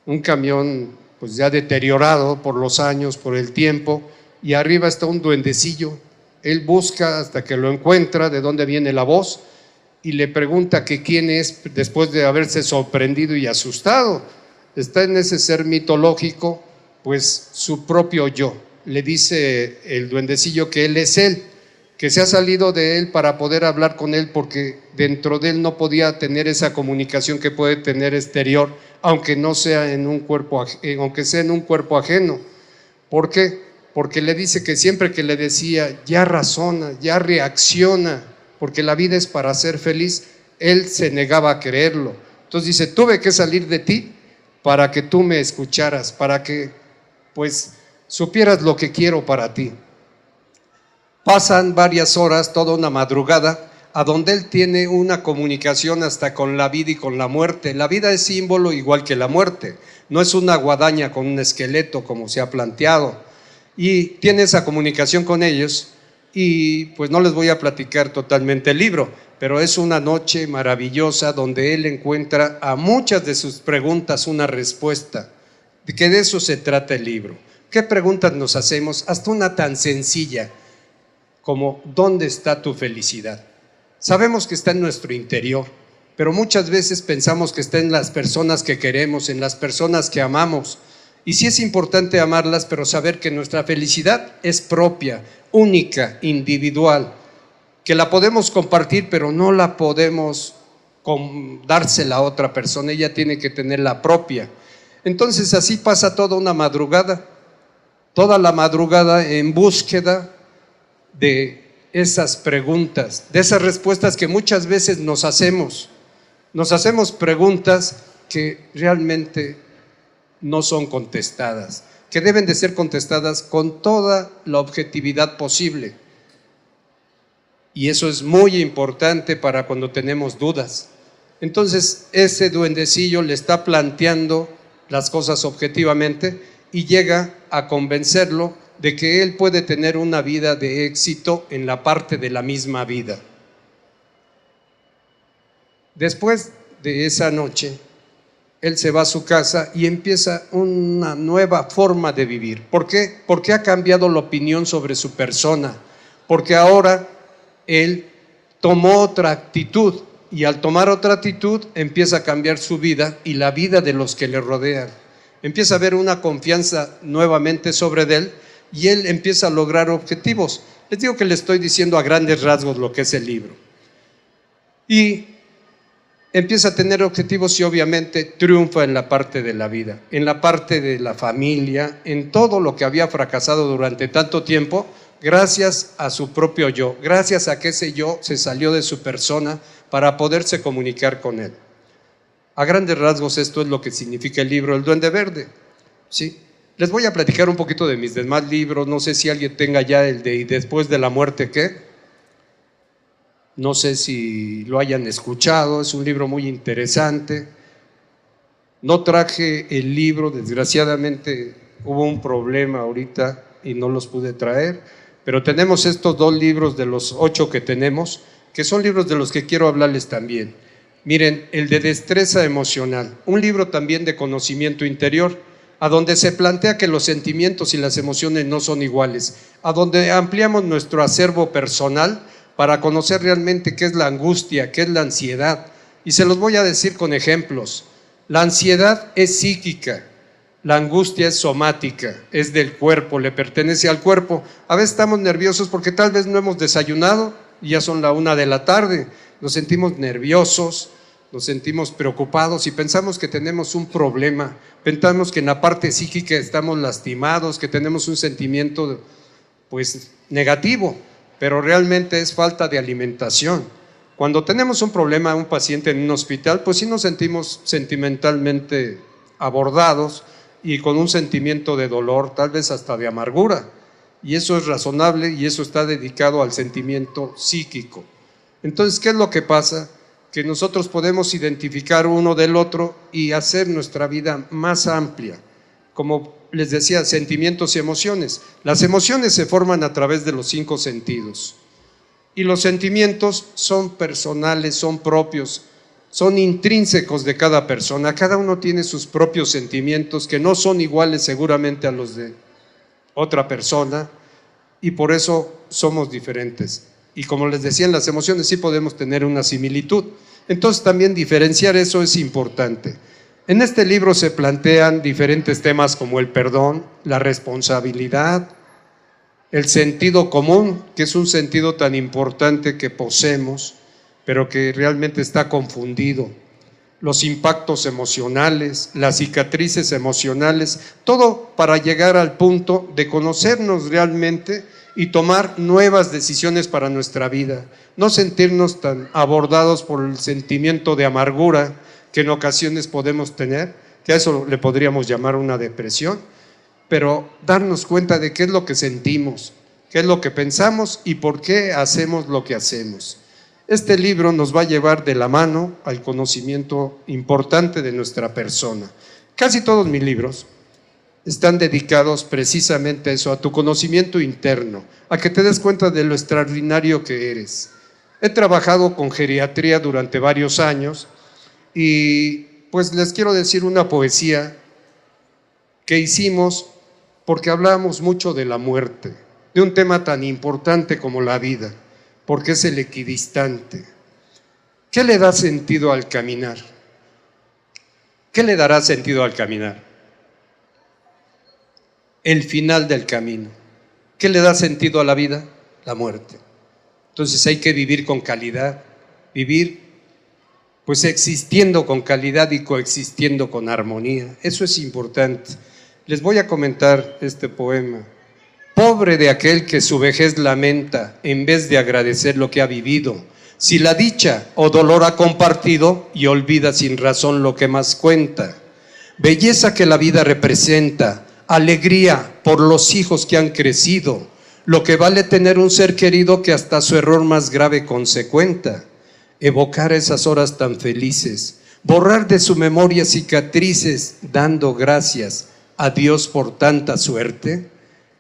un camión pues ya deteriorado por los años, por el tiempo, y arriba está un duendecillo. Él busca hasta que lo encuentra, de dónde viene la voz, y le pregunta que quién es después de haberse sorprendido y asustado. Está en ese ser mitológico, pues su propio yo. Le dice el duendecillo que él es él, que se ha salido de él para poder hablar con él, porque dentro de él no podía tener esa comunicación que puede tener exterior, aunque no sea en un cuerpo, aunque sea en un cuerpo ajeno. ¿Por qué? Porque le dice que siempre que le decía ya razona, ya reacciona, porque la vida es para ser feliz, él se negaba a creerlo. Entonces dice, tuve que salir de ti para que tú me escucharas, para que pues supieras lo que quiero para ti. Pasan varias horas, toda una madrugada, a donde él tiene una comunicación hasta con la vida y con la muerte. La vida es símbolo igual que la muerte, no es una guadaña con un esqueleto como se ha planteado, y tiene esa comunicación con ellos. Y pues no les voy a platicar totalmente el libro, pero es una noche maravillosa donde él encuentra a muchas de sus preguntas una respuesta, de que de eso se trata el libro. ¿Qué preguntas nos hacemos? Hasta una tan sencilla como ¿dónde está tu felicidad? Sabemos que está en nuestro interior, pero muchas veces pensamos que está en las personas que queremos, en las personas que amamos. Y sí es importante amarlas, pero saber que nuestra felicidad es propia, única, individual, que la podemos compartir, pero no la podemos dársela a otra persona, ella tiene que tener la propia. Entonces así pasa toda una madrugada, toda la madrugada en búsqueda de esas preguntas, de esas respuestas que muchas veces nos hacemos preguntas que realmente no son contestadas, que deben de ser contestadas con toda la objetividad posible. Y eso es muy importante para cuando tenemos dudas. Entonces ese duendecillo le está planteando las cosas objetivamente y llega a convencerlo de que él puede tener una vida de éxito en la parte de la misma vida. Después de esa noche, él se va a su casa y empieza una nueva forma de vivir. ¿Por qué? Porque ha cambiado la opinión sobre su persona, porque ahora él tomó otra actitud y al tomar otra actitud empieza a cambiar su vida y la vida de los que le rodean. Empieza a haber una confianza nuevamente sobre él, y él empieza a lograr objetivos. Les digo que le estoy diciendo a grandes rasgos lo que es el libro. Y empieza a tener objetivos y obviamente triunfa en la parte de la vida, en la parte de la familia, en todo lo que había fracasado durante tanto tiempo, gracias a su propio yo, gracias a que ese yo se salió de su persona para poderse comunicar con él. A grandes rasgos esto es lo que significa el libro El Duende Verde, ¿sí? Les voy a platicar un poquito de mis demás libros, no sé si alguien tenga ya el de ¿Y después de la muerte qué? No sé si lo hayan escuchado, es un libro muy interesante. No traje el libro, desgraciadamente hubo un problema ahorita y no los pude traer, pero tenemos estos 2 libros de los 8 que tenemos, que son libros de los que quiero hablarles también. Miren, el de Destreza Emocional, un libro también de conocimiento interior, a donde se plantea que los sentimientos y las emociones no son iguales, a donde ampliamos nuestro acervo personal para conocer realmente qué es la angustia, qué es la ansiedad. Y se los voy a decir con ejemplos. La ansiedad es psíquica, la angustia es somática, es del cuerpo, le pertenece al cuerpo. A veces estamos nerviosos porque tal vez no hemos desayunado y ya son la 1 de la tarde. Nos sentimos nerviosos, nos sentimos preocupados y pensamos que tenemos un problema. Pensamos que en la parte psíquica estamos lastimados, que tenemos un sentimiento pues negativo, pero realmente es falta de alimentación. Cuando tenemos un problema, un paciente en un hospital, pues sí nos sentimos sentimentalmente abordados y con un sentimiento de dolor, tal vez hasta de amargura. Y eso es razonable y eso está dedicado al sentimiento psíquico. Entonces, ¿qué es lo que pasa? Que nosotros podemos identificar uno del otro y hacer nuestra vida más amplia. Como les decía, sentimientos y emociones. Las emociones se forman a través de los 5 sentidos. Y los sentimientos son personales, son propios, son intrínsecos de cada persona. Cada uno tiene sus propios sentimientos que no son iguales seguramente a los de otra persona y por eso somos diferentes. Y como les decía, en las emociones sí podemos tener una similitud. Entonces también diferenciar eso es importante. En este libro se plantean diferentes temas como el perdón, la responsabilidad, el sentido común, que es un sentido tan importante que poseemos, pero que realmente está confundido, los impactos emocionales, las cicatrices emocionales, todo para llegar al punto de conocernos realmente y tomar nuevas decisiones para nuestra vida, no sentirnos tan abordados por el sentimiento de amargura que en ocasiones podemos tener, que a eso le podríamos llamar una depresión, pero darnos cuenta de qué es lo que sentimos, qué es lo que pensamos y por qué hacemos lo que hacemos. Este libro nos va a llevar de la mano al conocimiento importante de nuestra persona. Casi todos mis libros están dedicados precisamente a eso, a tu conocimiento interno, a que te des cuenta de lo extraordinario que eres. He trabajado con geriatría durante varios años y pues les quiero decir una poesía que hicimos porque hablábamos mucho de la muerte, de un tema tan importante como la vida, porque es el equidistante. ¿Qué le da sentido al caminar? ¿Qué le dará sentido al caminar? El final del camino. ¿Qué le da sentido a la vida? La muerte. Entonces hay que vivir con calidad, vivir pues existiendo con calidad y coexistiendo con armonía. Eso es importante. Les voy a comentar este poema. Pobre de aquel que su vejez lamenta en vez de agradecer lo que ha vivido, si la dicha o dolor ha compartido y olvida sin razón lo que más cuenta. Belleza que la vida representa, alegría por los hijos que han crecido, lo que vale tener un ser querido que hasta su error más grave consecuenta. Evocar esas horas tan felices, borrar de su memoria cicatrices, dando gracias a Dios por tanta suerte,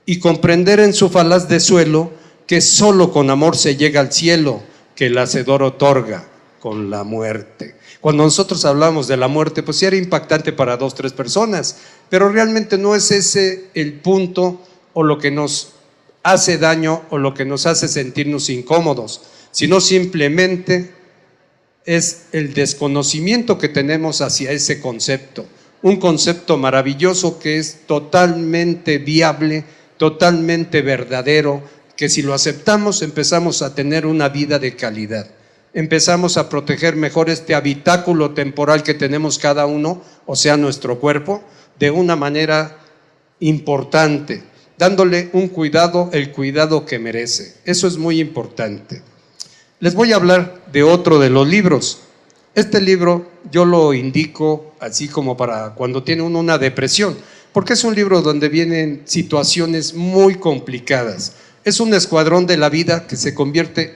y comprender en su falaz dessuelo que solo con amor se llega al cielo, que el hacedor otorga con la muerte. Cuando nosotros hablamos de la muerte, pues sí era impactante para 2 o 3 personas, pero realmente no es ese el punto o lo que nos hace daño o lo que nos hace sentirnos incómodos, sino simplemente es el desconocimiento que tenemos hacia ese concepto, un concepto maravilloso que es totalmente viable, totalmente verdadero, que si lo aceptamos empezamos a tener una vida de calidad. Empezamos a proteger mejor este habitáculo temporal que tenemos cada uno, o sea, nuestro cuerpo, de una manera importante, dándole un cuidado, el cuidado que merece. Eso es muy importante. Les voy a hablar de otro de los libros. Este libro yo lo indico así como para cuando tiene uno una depresión, porque es un libro donde vienen situaciones muy complicadas. Es un escuadrón de la vida que se convierte,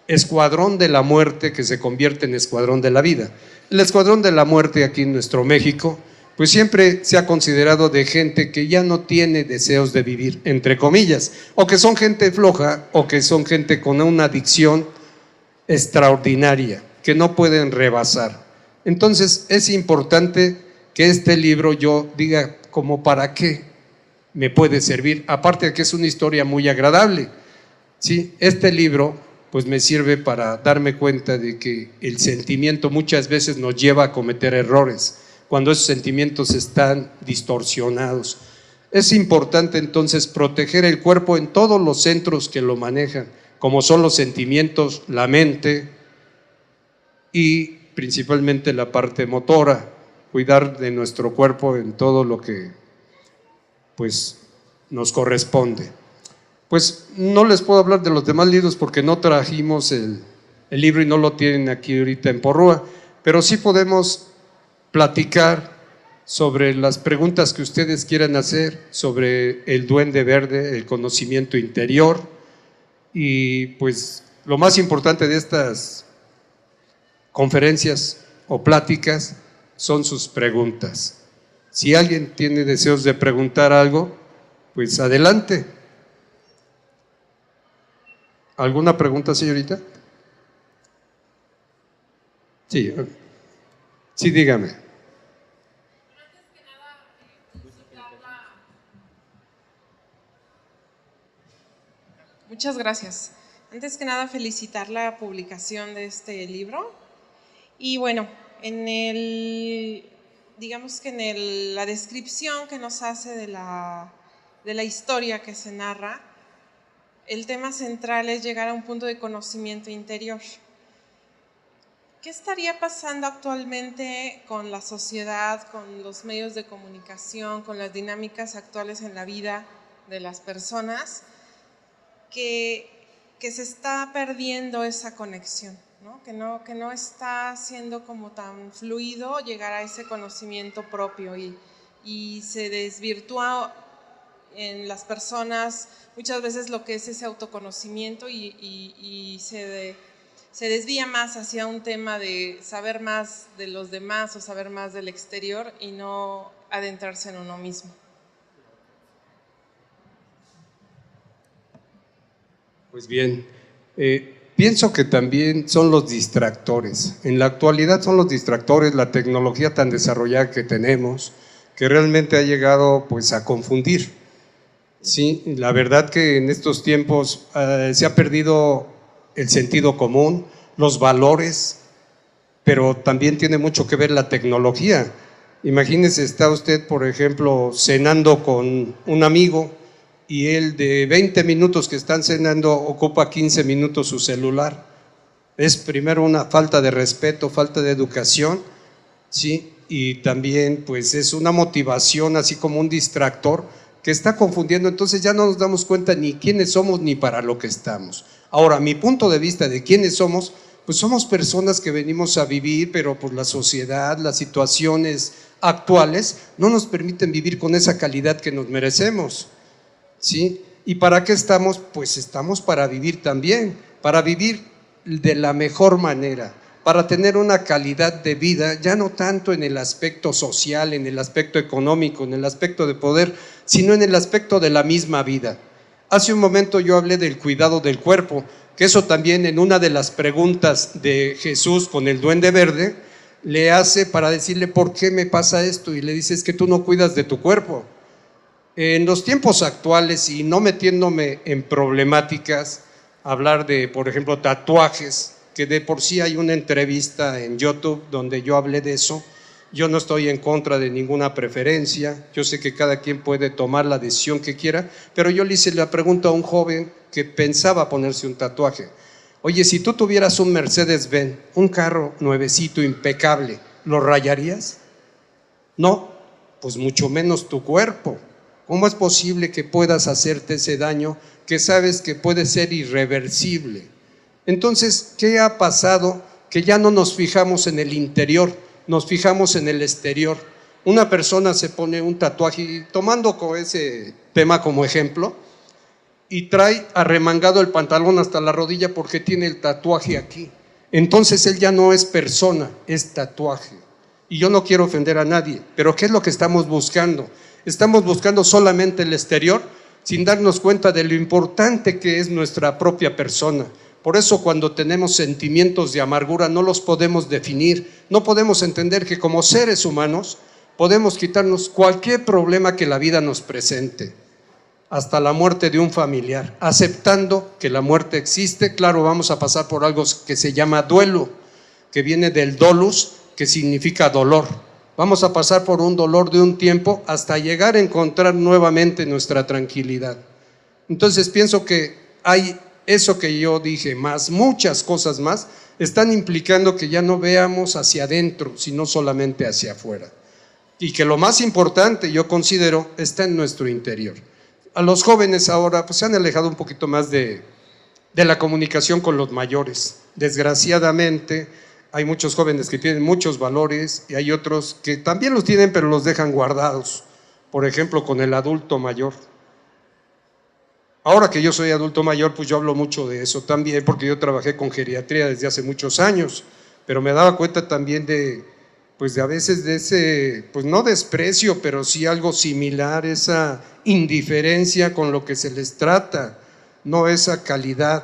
escuadrón de la muerte que se convierte en escuadrón de la vida. El escuadrón de la muerte aquí en nuestro México, pues siempre se ha considerado de gente que ya no tiene deseos de vivir, entre comillas, o que son gente floja, o que son gente con una adicción extraordinaria, que no pueden rebasar. Entonces es importante que este libro yo diga como para qué me puede servir, aparte de que es una historia muy agradable. Sí, este libro pues me sirve para darme cuenta de que el sentimiento muchas veces nos lleva a cometer errores, cuando esos sentimientos están distorsionados. Es importante entonces proteger el cuerpo en todos los centros que lo manejan, como son los sentimientos, la mente y principalmente la parte motora, cuidar de nuestro cuerpo en todo lo que pues nos corresponde. Pues no les puedo hablar de los demás libros porque no trajimos el libro y no lo tienen aquí ahorita en Porrúa, pero sí podemos platicar sobre las preguntas que ustedes quieran hacer sobre el Duende Verde, el conocimiento interior, y pues lo más importante de estas conferencias o pláticas son sus preguntas. Si alguien tiene deseos de preguntar algo, pues adelante. ¿Alguna pregunta, señorita? Sí, sí, dígame. Muchas gracias. Antes que nada, felicitar la publicación de este libro. Y bueno, digamos que en la descripción que nos hace de la historia que se narra, el tema central es llegar a un punto de conocimiento interior. ¿Qué estaría pasando actualmente con la sociedad, con los medios de comunicación, con las dinámicas actuales en la vida de las personas, que se está perdiendo esa conexión, ¿no? Que no está siendo como tan fluido llegar a ese conocimiento propio y se desvirtúa en las personas muchas veces lo que es ese autoconocimiento y se desvía más hacia un tema de saber más de los demás o saber más del exterior y no adentrarse en uno mismo. Pues bien, pienso que también son los distractores. En la actualidad son los distractores, la tecnología tan desarrollada que tenemos, que realmente ha llegado pues a confundir. Sí, la verdad que en estos tiempos se ha perdido el sentido común, los valores, pero también tiene mucho que ver la tecnología. Imagínese, está usted, por ejemplo, cenando con un amigo y él de 20 minutos que están cenando ocupa 15 minutos su celular. Es primero una falta de respeto, falta de educación, ¿sí? Y también pues es una motivación así como un distractor que está confundiendo, entonces ya no nos damos cuenta ni quiénes somos ni para lo que estamos. Ahora, mi punto de vista de quiénes somos, pues somos personas que venimos a vivir, pero por la sociedad, las situaciones actuales no nos permiten vivir con esa calidad que nos merecemos, ¿sí? ¿Y para qué estamos? Pues estamos para vivir también, para vivir de la mejor manera, para tener una calidad de vida, ya no tanto en el aspecto social, en el aspecto económico, en el aspecto de poder, sino en el aspecto de la misma vida. Hace un momento yo hablé del cuidado del cuerpo, que eso también en una de las preguntas de Jesús con el Duende Verde, le hace para decirle ¿por qué me pasa esto? Y le dice es que tú no cuidas de tu cuerpo. En los tiempos actuales, y no metiéndome en problemáticas, hablar de, por ejemplo, tatuajes, que de por sí hay una entrevista en YouTube donde yo hablé de eso, Yo no estoy en contra de ninguna preferencia, yo sé que cada quien puede tomar la decisión que quiera, pero yo le hice la pregunta a un joven que pensaba ponerse un tatuaje. Oye, si tú tuvieras un Mercedes-Benz, un carro nuevecito, impecable, ¿lo rayarías? No, pues mucho menos tu cuerpo. ¿Cómo es posible que puedas hacerte ese daño que sabes que puede ser irreversible? Entonces, ¿qué ha pasado? Que ya no nos fijamos en el interior, nos fijamos en el exterior. Una persona se pone un tatuaje, y tomando con ese tema como ejemplo, y trae arremangado el pantalón hasta la rodilla porque tiene el tatuaje aquí. Entonces él ya no es persona, es tatuaje. Y yo no quiero ofender a nadie, pero ¿qué es lo que estamos buscando? Estamos buscando solamente el exterior sin darnos cuenta de lo importante que es nuestra propia persona. Por eso cuando tenemos sentimientos de amargura no los podemos definir, no podemos entender que como seres humanos podemos quitarnos cualquier problema que la vida nos presente, hasta la muerte de un familiar, aceptando que la muerte existe. Claro, vamos a pasar por algo que se llama duelo, que viene del dolus, que significa dolor. Vamos a pasar por un dolor de un tiempo hasta llegar a encontrar nuevamente nuestra tranquilidad. Entonces pienso que hay eso que yo dije, más muchas cosas más, están implicando que ya no veamos hacia adentro, sino solamente hacia afuera. Y que lo más importante, yo considero, está en nuestro interior. A los jóvenes ahora pues, se han alejado un poquito más de la comunicación con los mayores. Desgraciadamente, hay muchos jóvenes que tienen muchos valores y hay otros que también los tienen, pero los dejan guardados. Por ejemplo, con el adulto mayor. Ahora que yo soy adulto mayor, pues yo hablo mucho de eso también, porque yo trabajé con geriatría desde hace muchos años, pero me daba cuenta también de a veces de ese, pues no desprecio, pero sí algo similar, esa indiferencia con lo que se les trata, no esa calidad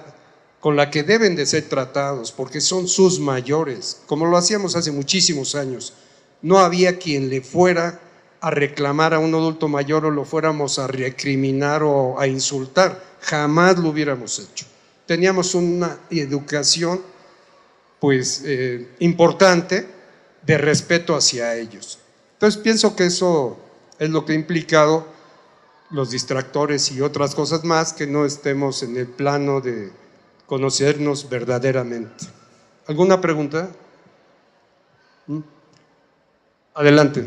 con la que deben de ser tratados, porque son sus mayores, como lo hacíamos hace muchísimos años. No había quien le fuera a reclamar a un adulto mayor o lo fuéramos a recriminar o a insultar, jamás lo hubiéramos hecho. Teníamos una educación importante de respeto hacia ellos. Entonces pienso que eso es lo que ha implicado los distractores y otras cosas más, que no estemos en el plano de conocernos verdaderamente. ¿Alguna pregunta? Adelante.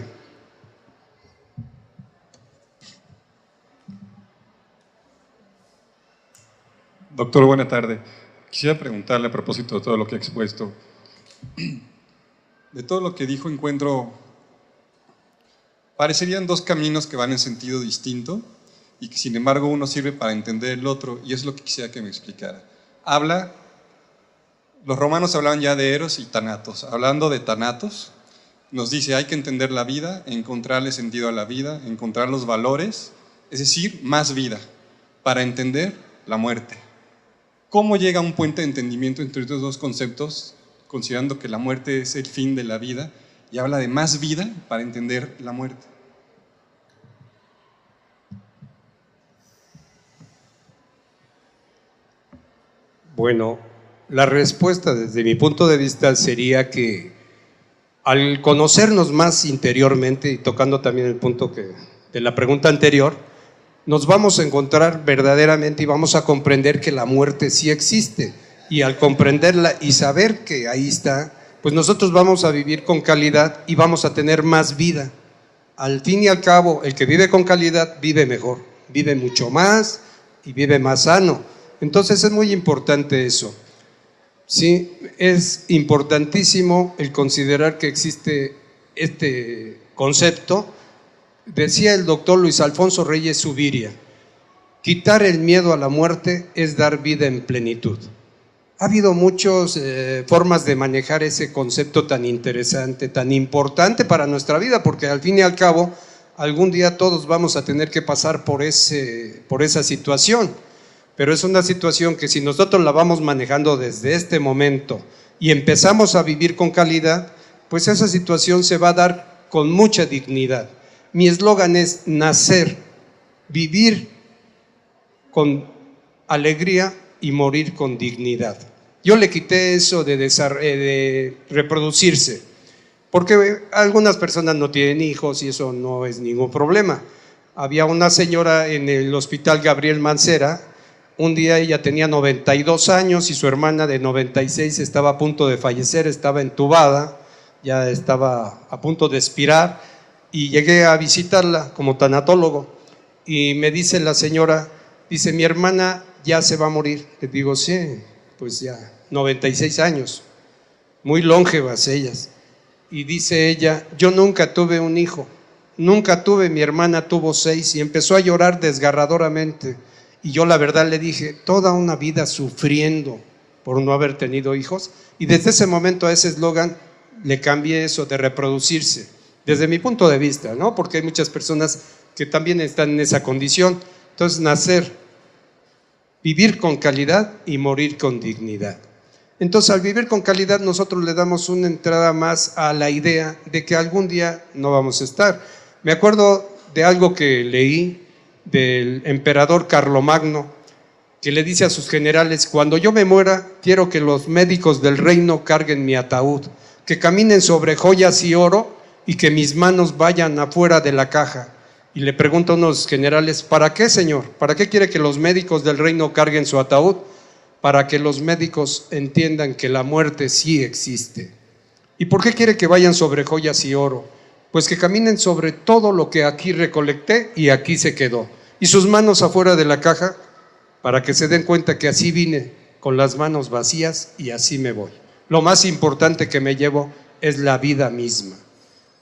Doctor, buena tarde. Quisiera preguntarle a propósito de todo lo que ha expuesto. De todo lo que dijo parecerían dos caminos que van en sentido distinto y que sin embargo uno sirve para entender el otro, y es lo que quisiera que me explicara. Los romanos hablaban ya de Eros y Thanatos. Hablando de Thanatos, nos dice hay que entender la vida, encontrarle sentido a la vida, encontrar los valores, es decir, más vida, para entender la muerte. ¿Cómo llega a un puente de entendimiento entre estos dos conceptos, considerando que la muerte es el fin de la vida, y habla de más vida para entender la muerte? Bueno, la respuesta desde mi punto de vista sería que al conocernos más interiormente, y tocando también el punto de la pregunta anterior, nos vamos a encontrar verdaderamente y vamos a comprender que la muerte sí existe. Y al comprenderla y saber que ahí está, pues nosotros vamos a vivir con calidad y vamos a tener más vida. Al fin y al cabo, el que vive con calidad vive mejor, vive mucho más y vive más sano. Entonces es muy importante eso. Sí, es importantísimo el considerar que existe este concepto. Decía el doctor Luis Alfonso Reyes Zuviria, quitar el miedo a la muerte es dar vida en plenitud. Ha habido muchas formas de manejar ese concepto tan interesante, tan importante para nuestra vida, porque al fin y al cabo, algún día todos vamos a tener que pasar por esa situación, pero es una situación que si nosotros la vamos manejando desde este momento y empezamos a vivir con calidad, pues esa situación se va a dar con mucha dignidad. Mi eslogan es nacer, vivir con alegría y morir con dignidad. Yo le quité eso de reproducirse, porque algunas personas no tienen hijos y eso no es ningún problema. Había una señora en el Hospital Gabriel Mancera, un día ella tenía 92 años y su hermana de 96 estaba a punto de fallecer, estaba entubada, ya estaba a punto de expirar, y llegué a visitarla como tanatólogo y me dice la señora, dice, mi hermana ya se va a morir. Le digo, sí, pues ya, 96 años, muy longevas ellas. Y dice ella, yo nunca tuve un hijo, nunca tuve, mi hermana tuvo 6, y empezó a llorar desgarradoramente. Y yo la verdad le dije, toda una vida sufriendo por no haber tenido hijos, y desde ese momento a ese eslogan le cambié eso de reproducirse, desde mi punto de vista, ¿no? Porque hay muchas personas que también están en esa condición. Entonces, nacer, vivir con calidad y morir con dignidad. Entonces, al vivir con calidad, nosotros le damos una entrada más a la idea de que algún día no vamos a estar. Me acuerdo de algo que leí del emperador Carlomagno, que le dice a sus generales, cuando yo me muera, quiero que los médicos del reino carguen mi ataúd, que caminen sobre joyas y oro y que mis manos vayan afuera de la caja. Y le pregunta a unos generales, ¿para qué, señor? ¿Para qué quiere que los médicos del reino carguen su ataúd? Para que los médicos entiendan que la muerte sí existe. ¿Y por qué quiere que vayan sobre joyas y oro? Pues que caminen sobre todo lo que aquí recolecté y aquí se quedó. Y sus manos afuera de la caja, para que se den cuenta que así vine, con las manos vacías, y así me voy. Lo más importante que me llevo es la vida misma.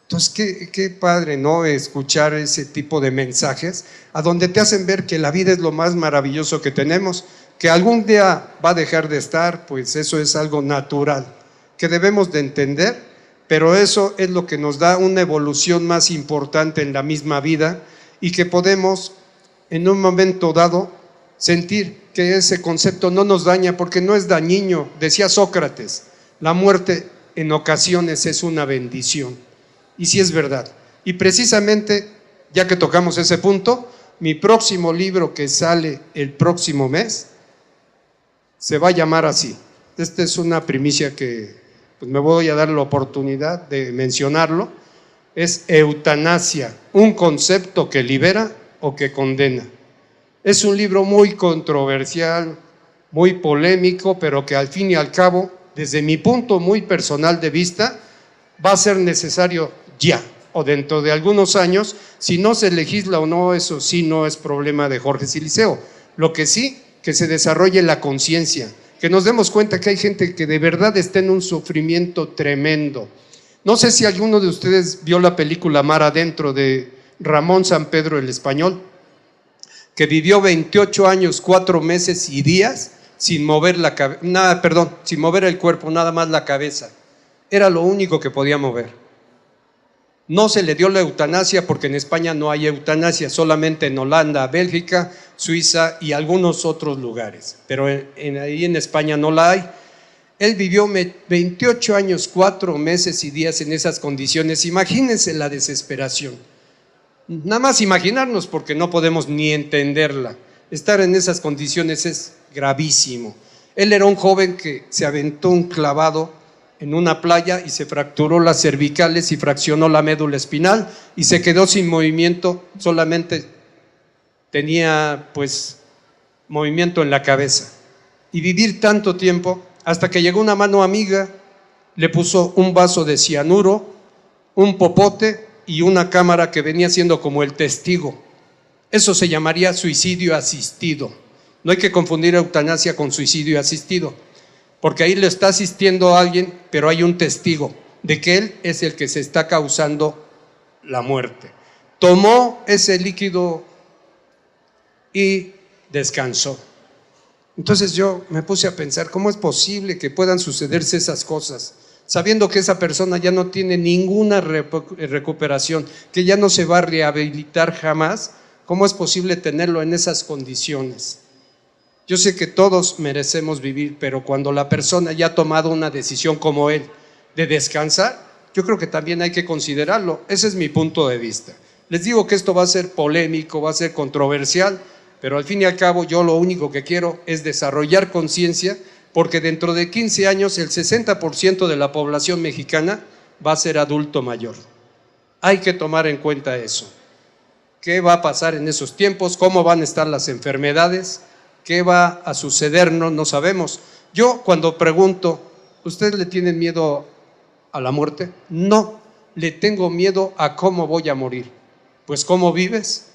Entonces, qué padre, ¿no? Escuchar ese tipo de mensajes, a donde te hacen ver que la vida es lo más maravilloso que tenemos, que algún día va a dejar de estar, pues eso es algo natural, que debemos de entender, pero eso es lo que nos da una evolución más importante en la misma vida, y que podemos, en un momento dado, sentir que ese concepto no nos daña, porque no es dañino. Decía Sócrates, la muerte en ocasiones es una bendición. Y sí es verdad. Y precisamente, ya que tocamos ese punto, mi próximo libro que sale el próximo mes se va a llamar así. Esta es una primicia que pues, me voy a dar la oportunidad de mencionarlo. Es Eutanasia, un concepto que libera o que condena. Es un libro muy controversial, muy polémico, pero que al fin y al cabo, desde mi punto muy personal de vista, va a ser necesario ya, o dentro de algunos años. Si no se legisla o no, eso sí no es problema de Jorge Siliceo. Lo que sí, que se desarrolle la conciencia, que nos demos cuenta que hay gente que de verdad está en un sufrimiento tremendo. No sé si alguno de ustedes vio la película Mar Adentro de Ramón Sampedro el Español, que vivió 28 años, 4 meses y días sin mover sin mover el cuerpo, nada más la cabeza. Era lo único que podía mover. No se le dio la eutanasia porque en España no hay eutanasia, solamente en Holanda, Bélgica, Suiza y algunos otros lugares, pero ahí en España no la hay. Él vivió 28 años, 4 meses y días en esas condiciones. Imagínense la desesperación. Nada más imaginarnos, porque no podemos ni entenderla. Estar en esas condiciones es gravísimo. Él era un joven que se aventó un clavado en una playa y se fracturó las cervicales y fraccionó la médula espinal y se quedó sin movimiento, solamente tenía pues movimiento en la cabeza. Y vivir tanto tiempo, hasta que llegó una mano amiga, le puso un vaso de cianuro, un popote y una cámara que venía siendo como el testigo. Eso se llamaría suicidio asistido. No hay que confundir eutanasia con suicidio asistido, porque ahí le está asistiendo a alguien, pero hay un testigo de que él es el que se está causando la muerte. Tomó ese líquido y descansó. Entonces yo me puse a pensar, ¿cómo es posible que puedan sucederse esas cosas? Sabiendo que esa persona ya no tiene ninguna recuperación, que ya no se va a rehabilitar jamás, ¿cómo es posible tenerlo en esas condiciones? Yo sé que todos merecemos vivir, pero cuando la persona ya ha tomado una decisión como él de descansar, yo creo que también hay que considerarlo. Ese es mi punto de vista. Les digo que esto va a ser polémico, va a ser controversial, pero al fin y al cabo yo lo único que quiero es desarrollar conciencia, porque dentro de 15 años el 60% de la población mexicana va a ser adulto mayor. Hay que tomar en cuenta eso. ¿Qué va a pasar en esos tiempos? ¿Cómo van a estar las enfermedades? ¿Qué va a suceder? No sabemos. Yo cuando pregunto, ¿ustedes le tienen miedo a la muerte? No, le tengo miedo a cómo voy a morir. Pues ¿cómo vives?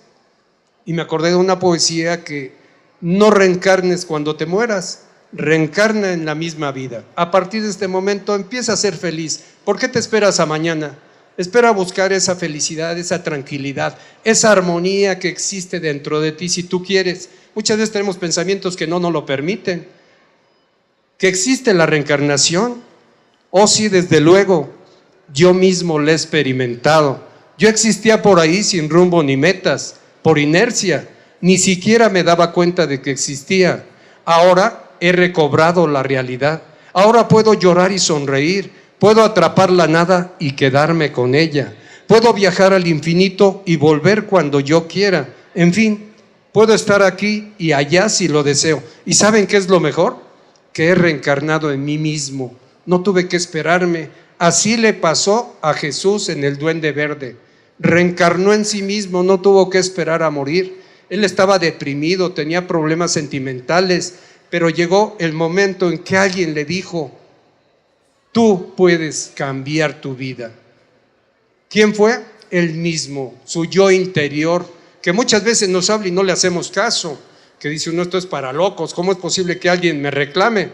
Y me acordé de una poesía que no reencarnes cuando te mueras, reencarna en la misma vida. A partir de este momento empieza a ser feliz. ¿Por qué te esperas a mañana? Espera buscar esa felicidad, esa tranquilidad, esa armonía que existe dentro de ti si tú quieres. Muchas veces tenemos pensamientos que no nos lo permiten. ¿Que existe la reencarnación? Oh sí, desde luego, yo mismo lo he experimentado. Yo existía por ahí sin rumbo ni metas, por inercia, ni siquiera me daba cuenta de que existía. Ahora he recobrado la realidad. Ahora puedo llorar y sonreír. Puedo atrapar la nada y quedarme con ella. Puedo viajar al infinito y volver cuando yo quiera. En fin, puedo estar aquí y allá si lo deseo. ¿Y saben qué es lo mejor? Que he reencarnado en mí mismo. No tuve que esperarme. Así le pasó a Jesús en el Duende Verde. Reencarnó en sí mismo, no tuvo que esperar a morir. Él estaba deprimido, tenía problemas sentimentales, pero llegó el momento en que alguien le dijo: tú puedes cambiar tu vida. ¿Quién fue? Él mismo, su yo interior, que muchas veces nos habla y no le hacemos caso, que dice uno, esto es para locos, ¿cómo es posible que alguien me reclame?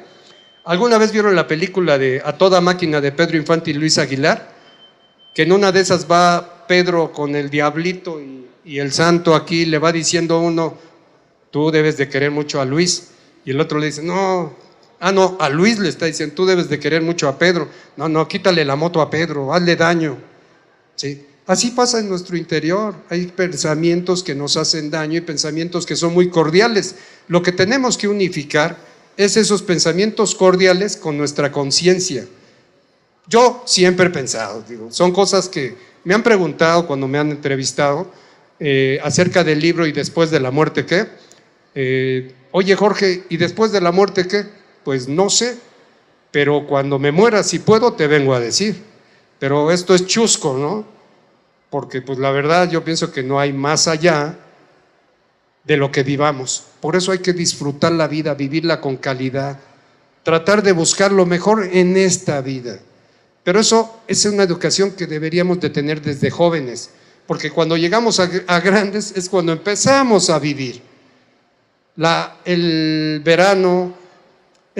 ¿Alguna vez vieron la película de A Toda Máquina de Pedro Infante y Luis Aguilar? Que en una de esas va Pedro con el diablito y el santo aquí le va diciendo a uno, tú debes de querer mucho a Luis, y el otro le dice, a Luis le está diciendo, tú debes de querer mucho a Pedro. No, quítale la moto a Pedro, hazle daño. ¿Sí? Así pasa en nuestro interior. Hay pensamientos que nos hacen daño y pensamientos que son muy cordiales. Lo que tenemos que unificar es esos pensamientos cordiales con nuestra conciencia. Yo siempre he pensado, son cosas que me han preguntado cuando me han entrevistado acerca del libro Y después de la muerte, ¿qué? Oye, Jorge, ¿y después de la muerte qué? Pues no sé, pero cuando me muera, si puedo, te vengo a decir. Pero esto es chusco, ¿no? Porque pues la verdad yo pienso que no hay más allá de lo que vivamos. Por eso hay que disfrutar la vida, vivirla con calidad, tratar de buscar lo mejor en esta vida. Pero eso es una educación que deberíamos de tener desde jóvenes, porque cuando llegamos a grandes es cuando empezamos a vivir. El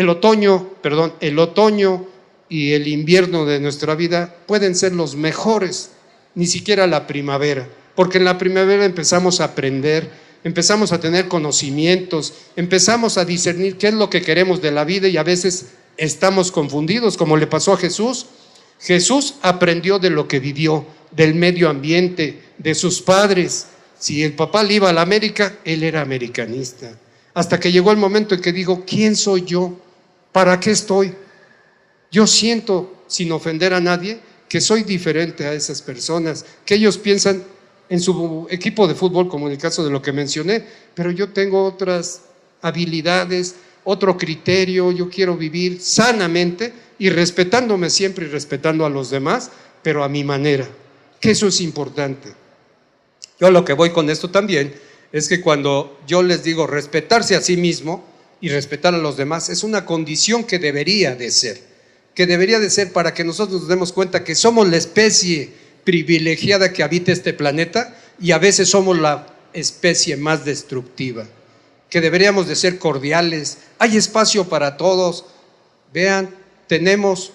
otoño y el invierno de nuestra vida pueden ser los mejores, ni siquiera la primavera, porque en la primavera empezamos a aprender, empezamos a tener conocimientos, empezamos a discernir qué es lo que queremos de la vida y a veces estamos confundidos, como le pasó a Jesús. Jesús aprendió de lo que vivió, del medio ambiente, de sus padres. Si el papá le iba a la América, él era americanista. Hasta que llegó el momento en que dijo, ¿quién soy yo? ¿Para qué estoy? Yo siento, sin ofender a nadie, que soy diferente a esas personas, que ellos piensan en su equipo de fútbol, como en el caso de lo que mencioné, pero yo tengo otras habilidades, otro criterio, yo quiero vivir sanamente y respetándome siempre y respetando a los demás, pero a mi manera, que eso es importante. Yo lo que voy con esto también es que cuando yo les digo respetarse a sí mismo y respetar a los demás, es una condición que debería de ser para que nosotros nos demos cuenta que somos la especie privilegiada que habita este planeta y a veces somos la especie más destructiva, que deberíamos de ser cordiales, hay espacio para todos. Vean, tenemos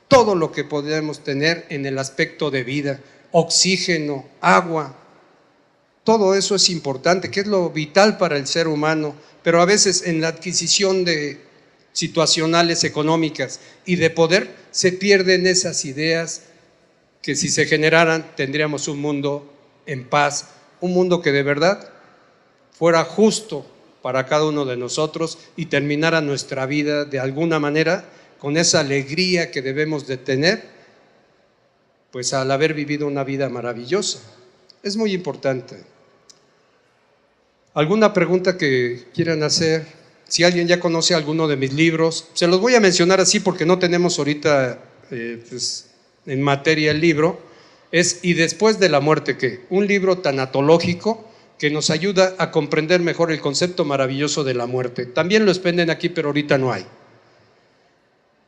todo lo que podemos tener en el aspecto de vida, oxígeno, agua, todo eso es importante, que es lo vital para el ser humano, pero a veces en la adquisición de situacionales económicas y de poder se pierden esas ideas que si se generaran tendríamos un mundo en paz, un mundo que de verdad fuera justo para cada uno de nosotros y terminara nuestra vida de alguna manera con esa alegría que debemos de tener, pues al haber vivido una vida maravillosa. Es muy importante. ¿Alguna pregunta que quieran hacer? Si alguien ya conoce alguno de mis libros, se los voy a mencionar así porque no tenemos ahorita en materia el libro, es ¿Y después de la muerte qué? Un libro tanatológico que nos ayuda a comprender mejor el concepto maravilloso de la muerte. También lo expenden aquí, pero ahorita no hay.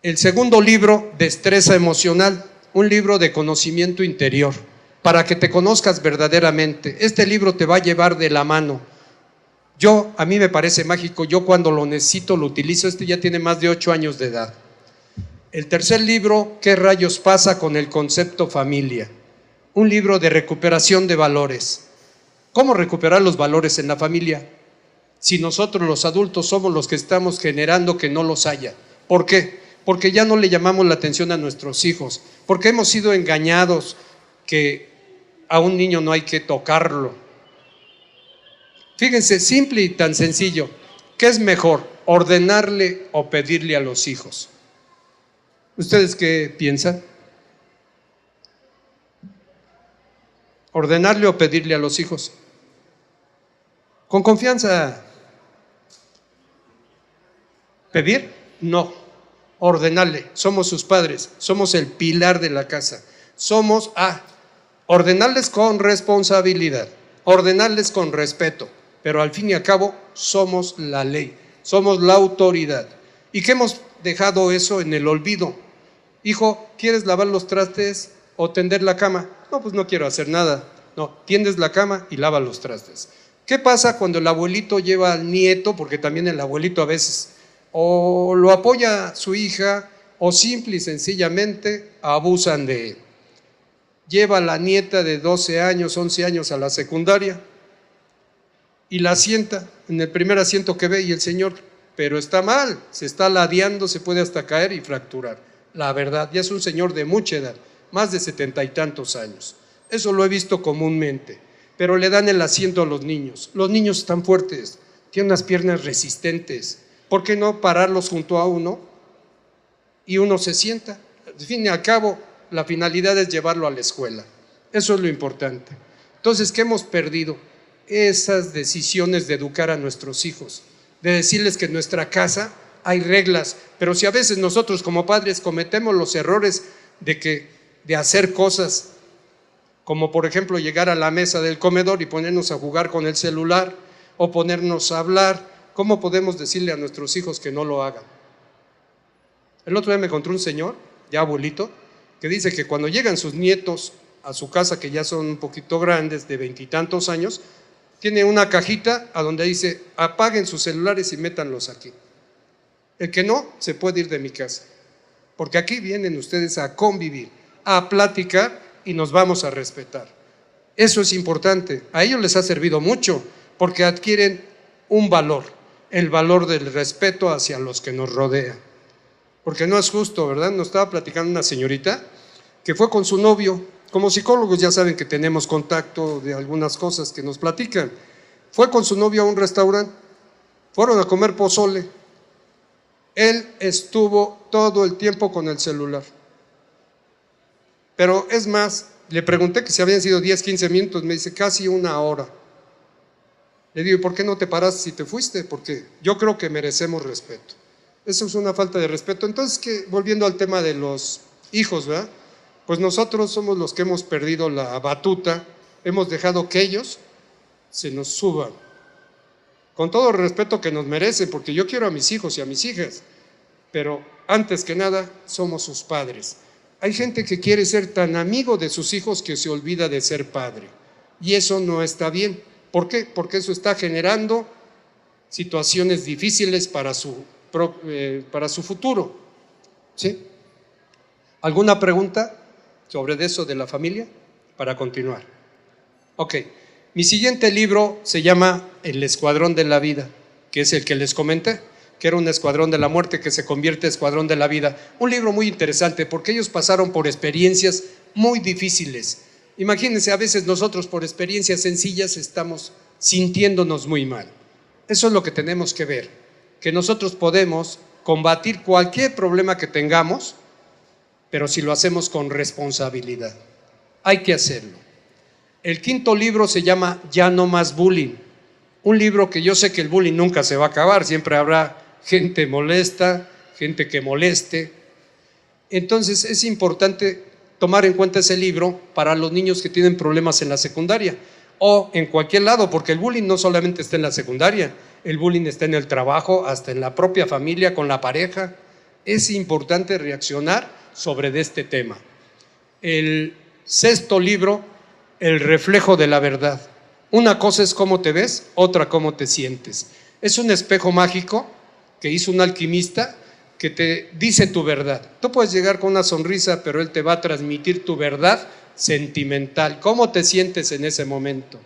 El segundo libro, Destreza Emocional, un libro de conocimiento interior, para que te conozcas verdaderamente. Este libro te va a llevar de la mano. A mí me parece mágico, yo cuando lo necesito lo utilizo. Este ya tiene más de 8 años de edad. El tercer libro, ¿Qué rayos pasa con el concepto familia? Un libro de recuperación de valores. ¿Cómo recuperar los valores en la familia? Si nosotros los adultos somos los que estamos generando que no los haya. ¿Por qué? Porque ya no le llamamos la atención a nuestros hijos, porque hemos sido engañados que a un niño no hay que tocarlo. Fíjense, simple y tan sencillo. ¿Qué es mejor, ordenarle o pedirle a los hijos? ¿Ustedes qué piensan? ¿Ordenarle o pedirle a los hijos? Con confianza. ¿Pedir? No. Ordenarle. Somos sus padres, somos el pilar de la casa. Ordenarles con responsabilidad, ordenarles con respeto, pero al fin y al cabo somos la ley, somos la autoridad. ¿Y qué hemos dejado eso en el olvido? Hijo, ¿quieres lavar los trastes o tender la cama? No, pues no quiero hacer nada. No, tiendes la cama y lava los trastes. ¿Qué pasa cuando el abuelito lleva al nieto? Porque también el abuelito a veces o lo apoya su hija o simple y sencillamente abusan de él. Lleva a la nieta de 12 años, 11 años a la secundaria y la sienta en el primer asiento que ve y el señor, pero está mal, se está ladeando, se puede hasta caer y fracturar. La verdad, ya es un señor de mucha edad, más de 70 y tantos años. Eso lo he visto comúnmente, pero le dan el asiento a los niños. Los niños están fuertes, tienen unas piernas resistentes. ¿Por qué no pararlos junto a uno y uno se sienta? Al fin y al cabo, la finalidad es llevarlo a la escuela. Eso es lo importante. Entonces, ¿qué hemos perdido? Esas decisiones de educar a nuestros hijos, de decirles que en nuestra casa hay reglas, pero si a veces nosotros como padres cometemos los errores de hacer cosas, como por ejemplo llegar a la mesa del comedor y ponernos a jugar con el celular o ponernos a hablar, ¿cómo podemos decirle a nuestros hijos que no lo hagan? El otro día me encontré un señor, ya abuelito, que dice que cuando llegan sus nietos a su casa, que ya son un poquito grandes, de 20 y tantos años, tiene una cajita a donde dice, apaguen sus celulares y métanlos aquí. El que no, se puede ir de mi casa, porque aquí vienen ustedes a convivir, a platicar y nos vamos a respetar. Eso es importante, a ellos les ha servido mucho, porque adquieren un valor, el valor del respeto hacia los que nos rodean. Porque no es justo, ¿verdad? Nos estaba platicando una señorita que fue con su novio. Como psicólogos ya saben que tenemos contacto de algunas cosas que nos platican. Fue con su novio a un restaurante, fueron a comer pozole. Él estuvo todo el tiempo con el celular. Pero es más, le pregunté que si habían sido 10, 15 minutos, me dice casi una hora. Le digo, ¿y por qué no te paraste si te fuiste? Porque yo creo que merecemos respeto. Eso es una falta de respeto. Entonces, volviendo al tema de los hijos, ¿verdad? Pues nosotros somos los que hemos perdido la batuta, hemos dejado que ellos se nos suban. Con todo el respeto que nos merecen, porque yo quiero a mis hijos y a mis hijas, pero antes que nada somos sus padres. Hay gente que quiere ser tan amigo de sus hijos que se olvida de ser padre. Y eso no está bien. ¿Por qué? Porque eso está generando situaciones difíciles para su futuro. ¿Sí? ¿Alguna pregunta sobre eso de la familia? Para continuar. Ok. Mi siguiente libro se llama El Escuadrón de la Vida, que es el que les comenté, que era un escuadrón de la muerte que se convierte en escuadrón de la vida. Un libro muy interesante porque ellos pasaron por experiencias muy difíciles. Imagínense, a veces nosotros por experiencias sencillas estamos sintiéndonos muy mal. Eso es lo que tenemos que ver, que nosotros podemos combatir cualquier problema que tengamos, pero si lo hacemos con responsabilidad. Hay que hacerlo. El quinto libro se llama Ya no más bullying. Un libro que yo sé que el bullying nunca se va a acabar, siempre habrá gente molesta, gente que moleste. Entonces es importante tomar en cuenta ese libro para los niños que tienen problemas en la secundaria o en cualquier lado, porque el bullying no solamente está en la secundaria, el bullying está en el trabajo, hasta en la propia familia, con la pareja. Es importante reaccionar sobre este tema. El sexto libro, El reflejo de la verdad. Una cosa es cómo te ves, otra cómo te sientes. Es un espejo mágico que hizo un alquimista que te dice tu verdad. Tú puedes llegar con una sonrisa, pero él te va a transmitir tu verdad sentimental, cómo te sientes en ese momento.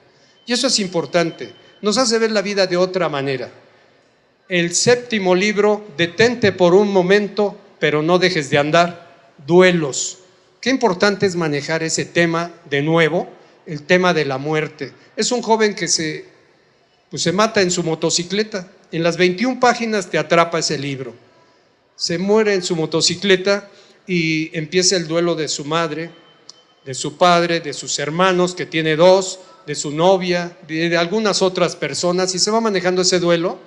Y eso es importante, nos hace ver la vida de otra manera. El séptimo libro, Detente por un momento, pero no dejes de andar. Duelos. Qué importante es manejar ese tema de nuevo, el tema de la muerte. Es un joven que se mata en su motocicleta. En las 21 páginas te atrapa ese libro. Se muere en su motocicleta y empieza el duelo de su madre, de su padre, de sus hermanos, que tiene 2, de su novia, de algunas otras personas, y se va manejando ese duelo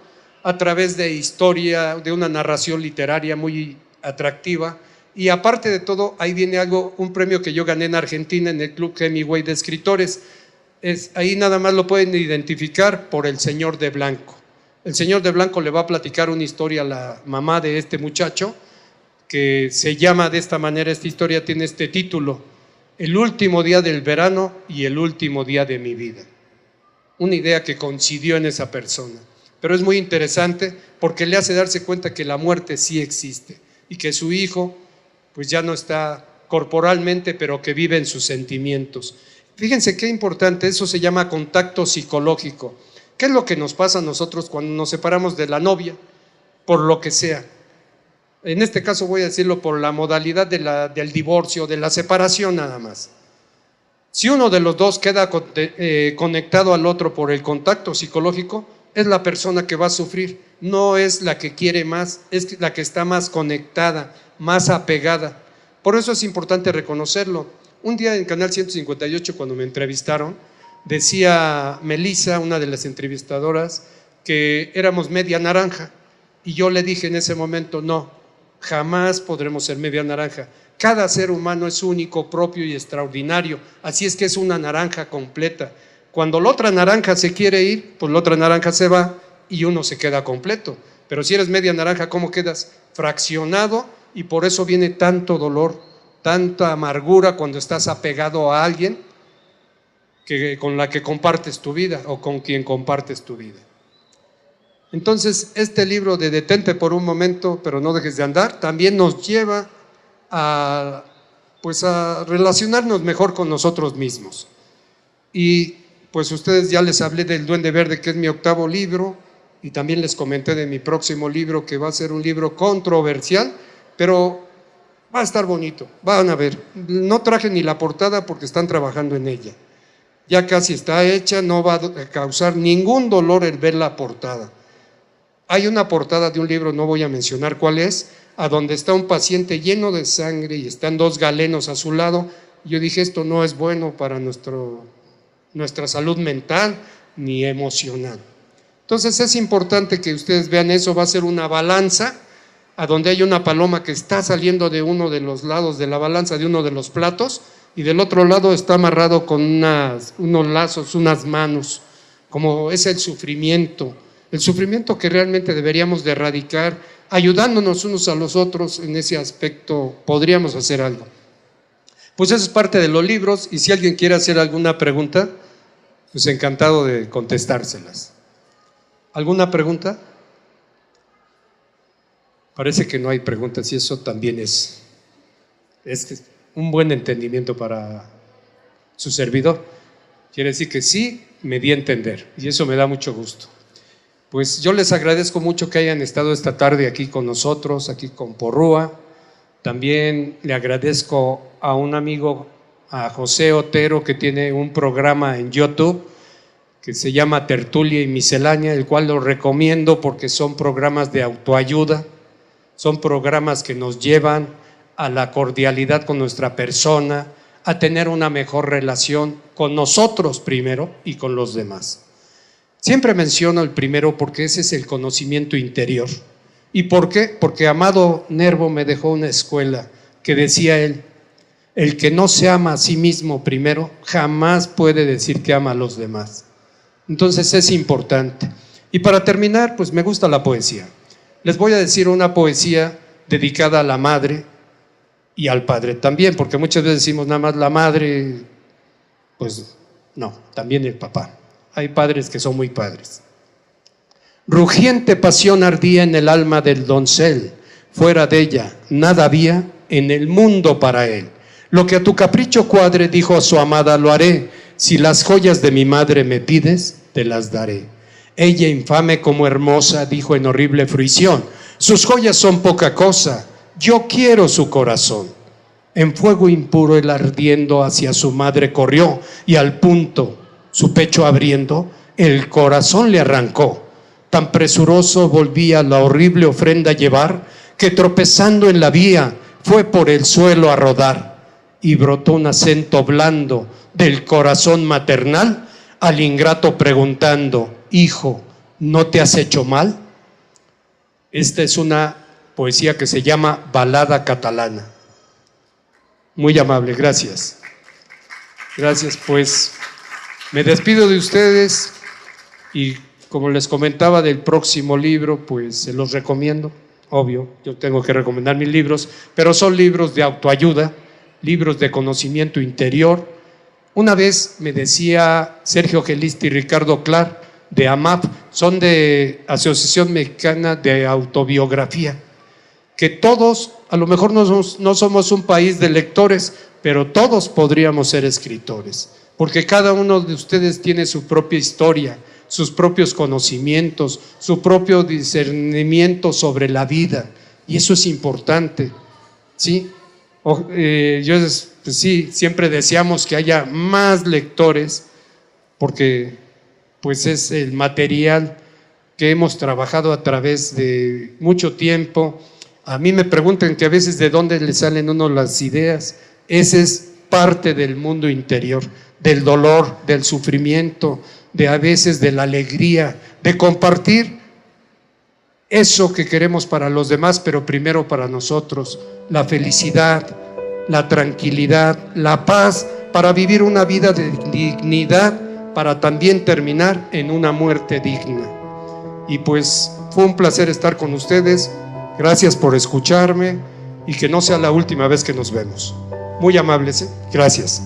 a través de historia, de una narración literaria muy atractiva. Y aparte de todo, ahí viene un premio que yo gané en Argentina en el Club Hemingway de Escritores. Ahí nada más lo pueden identificar por El Señor de Blanco. El Señor de Blanco le va a platicar una historia a la mamá de este muchacho, que se llama de esta manera, esta historia tiene este título: El último día del verano y el último día de mi vida. Una idea que coincidió en esa persona. Pero es muy interesante porque le hace darse cuenta que la muerte sí existe y que su hijo pues ya no está corporalmente, pero que vive en sus sentimientos. Fíjense qué importante, eso se llama contacto psicológico. ¿Qué es lo que nos pasa a nosotros cuando nos separamos de la novia? Por lo que sea. En este caso voy a decirlo por la modalidad del divorcio, de la separación nada más. Si uno de los dos queda conectado al otro por el contacto psicológico, es la persona que va a sufrir, no es la que quiere más, es la que está más conectada, más apegada. Por eso es importante reconocerlo. Un día en Canal 158, cuando me entrevistaron, decía Melissa, una de las entrevistadoras, que éramos media naranja. Y yo le dije en ese momento, no, jamás podremos ser media naranja. Cada ser humano es único, propio y extraordinario. Así es que es una naranja completa. Cuando la otra naranja se quiere ir, pues la otra naranja se va y uno se queda completo. Pero si eres media naranja, ¿cómo quedas? Fraccionado, y por eso viene tanto dolor, tanta amargura cuando estás apegado a alguien con la que compartes tu vida o con quien compartes tu vida. Entonces, este libro de Detente por un momento, pero no dejes de andar, también nos lleva a relacionarnos mejor con nosotros mismos. Y pues ustedes ya les hablé del Duende Verde, que es mi 8º libro, y también les comenté de mi próximo libro, que va a ser un libro controversial, pero va a estar bonito, van a ver. No traje ni la portada porque están trabajando en ella. Ya casi está hecha, no va a causar ningún dolor el ver la portada. Hay una portada de un libro, no voy a mencionar cuál es, a donde está un paciente lleno de sangre y están 2 galenos a su lado. Yo dije, esto no es bueno para nuestra salud mental ni emocional. Entonces es importante que ustedes vean eso. Va a ser una balanza a donde hay una paloma que está saliendo de uno de los lados de la balanza, de uno de los platos, y del otro lado está amarrado con unos lazos, unas manos, como es el sufrimiento que realmente deberíamos de erradicar, ayudándonos unos a los otros. En ese aspecto podríamos hacer algo. Pues eso es parte de los libros, y si alguien quiere hacer alguna pregunta, pues encantado de contestárselas. ¿Alguna pregunta? Parece que no hay preguntas, y eso también es un buen entendimiento para su servidor. Quiere decir que sí, me di a entender, y eso me da mucho gusto. Pues yo les agradezco mucho que hayan estado esta tarde aquí con nosotros, aquí con Porrúa. También le agradezco a un amigo, a José Otero, que tiene un programa en YouTube que se llama Tertulia y Miscelánea, el cual lo recomiendo porque son programas de autoayuda, son programas que nos llevan a la cordialidad con nuestra persona, a tener una mejor relación con nosotros primero y con los demás. Siempre menciono el primero porque ese es el conocimiento interior. ¿Y por qué? Porque Amado Nervo me dejó una escuela que decía él: El que no se ama a sí mismo primero, jamás puede decir que ama a los demás. Entonces es importante. Y para terminar, pues me gusta la poesía. Les voy a decir una poesía dedicada a la madre y al padre también, porque muchas veces decimos nada más la madre, pues no, también el papá. Hay padres que son muy padres. Rugiente pasión ardía en el alma del doncel, fuera de ella nada había en el mundo para él. Lo que a tu capricho cuadre, dijo a su amada, lo haré. Si las joyas de mi madre me pides, te las daré. Ella, infame como hermosa, dijo en horrible fruición, sus joyas son poca cosa, yo quiero su corazón. En fuego impuro el ardiendo hacia su madre corrió, y al punto, su pecho abriendo, el corazón le arrancó. Tan presuroso volvía la horrible ofrenda a llevar, que tropezando en la vía, fue por el suelo a rodar. Y brotó un acento blando del corazón maternal al ingrato preguntando, hijo, ¿no te has hecho mal? Esta es una poesía que se llama Balada Catalana. Muy amable, gracias. Gracias, pues me despido de ustedes y como les comentaba del próximo libro, pues se los recomiendo. Obvio, yo tengo que recomendar mis libros, pero son libros de autoayuda, libros de conocimiento interior. Una vez me decía Sergio Gelisti y Ricardo Clar de AMAP, son de Asociación Mexicana de Autobiografía, que todos, a lo mejor no somos un país de lectores, pero todos podríamos ser escritores, porque cada uno de ustedes tiene su propia historia, sus propios conocimientos, su propio discernimiento sobre la vida, y eso es importante, ¿sí? Pues sí, siempre deseamos que haya más lectores, porque pues es el material que hemos trabajado a través de mucho tiempo. A mí me preguntan que a veces de dónde le salen a uno las ideas. Ese es parte del mundo interior, del dolor, del sufrimiento, de a veces de la alegría, de compartir eso que queremos para los demás, pero primero para nosotros, la felicidad, la tranquilidad, la paz, para vivir una vida de dignidad, para también terminar en una muerte digna. Y pues fue un placer estar con ustedes, gracias por escucharme y que no sea la última vez que nos vemos. Muy amables, ¿eh? Gracias.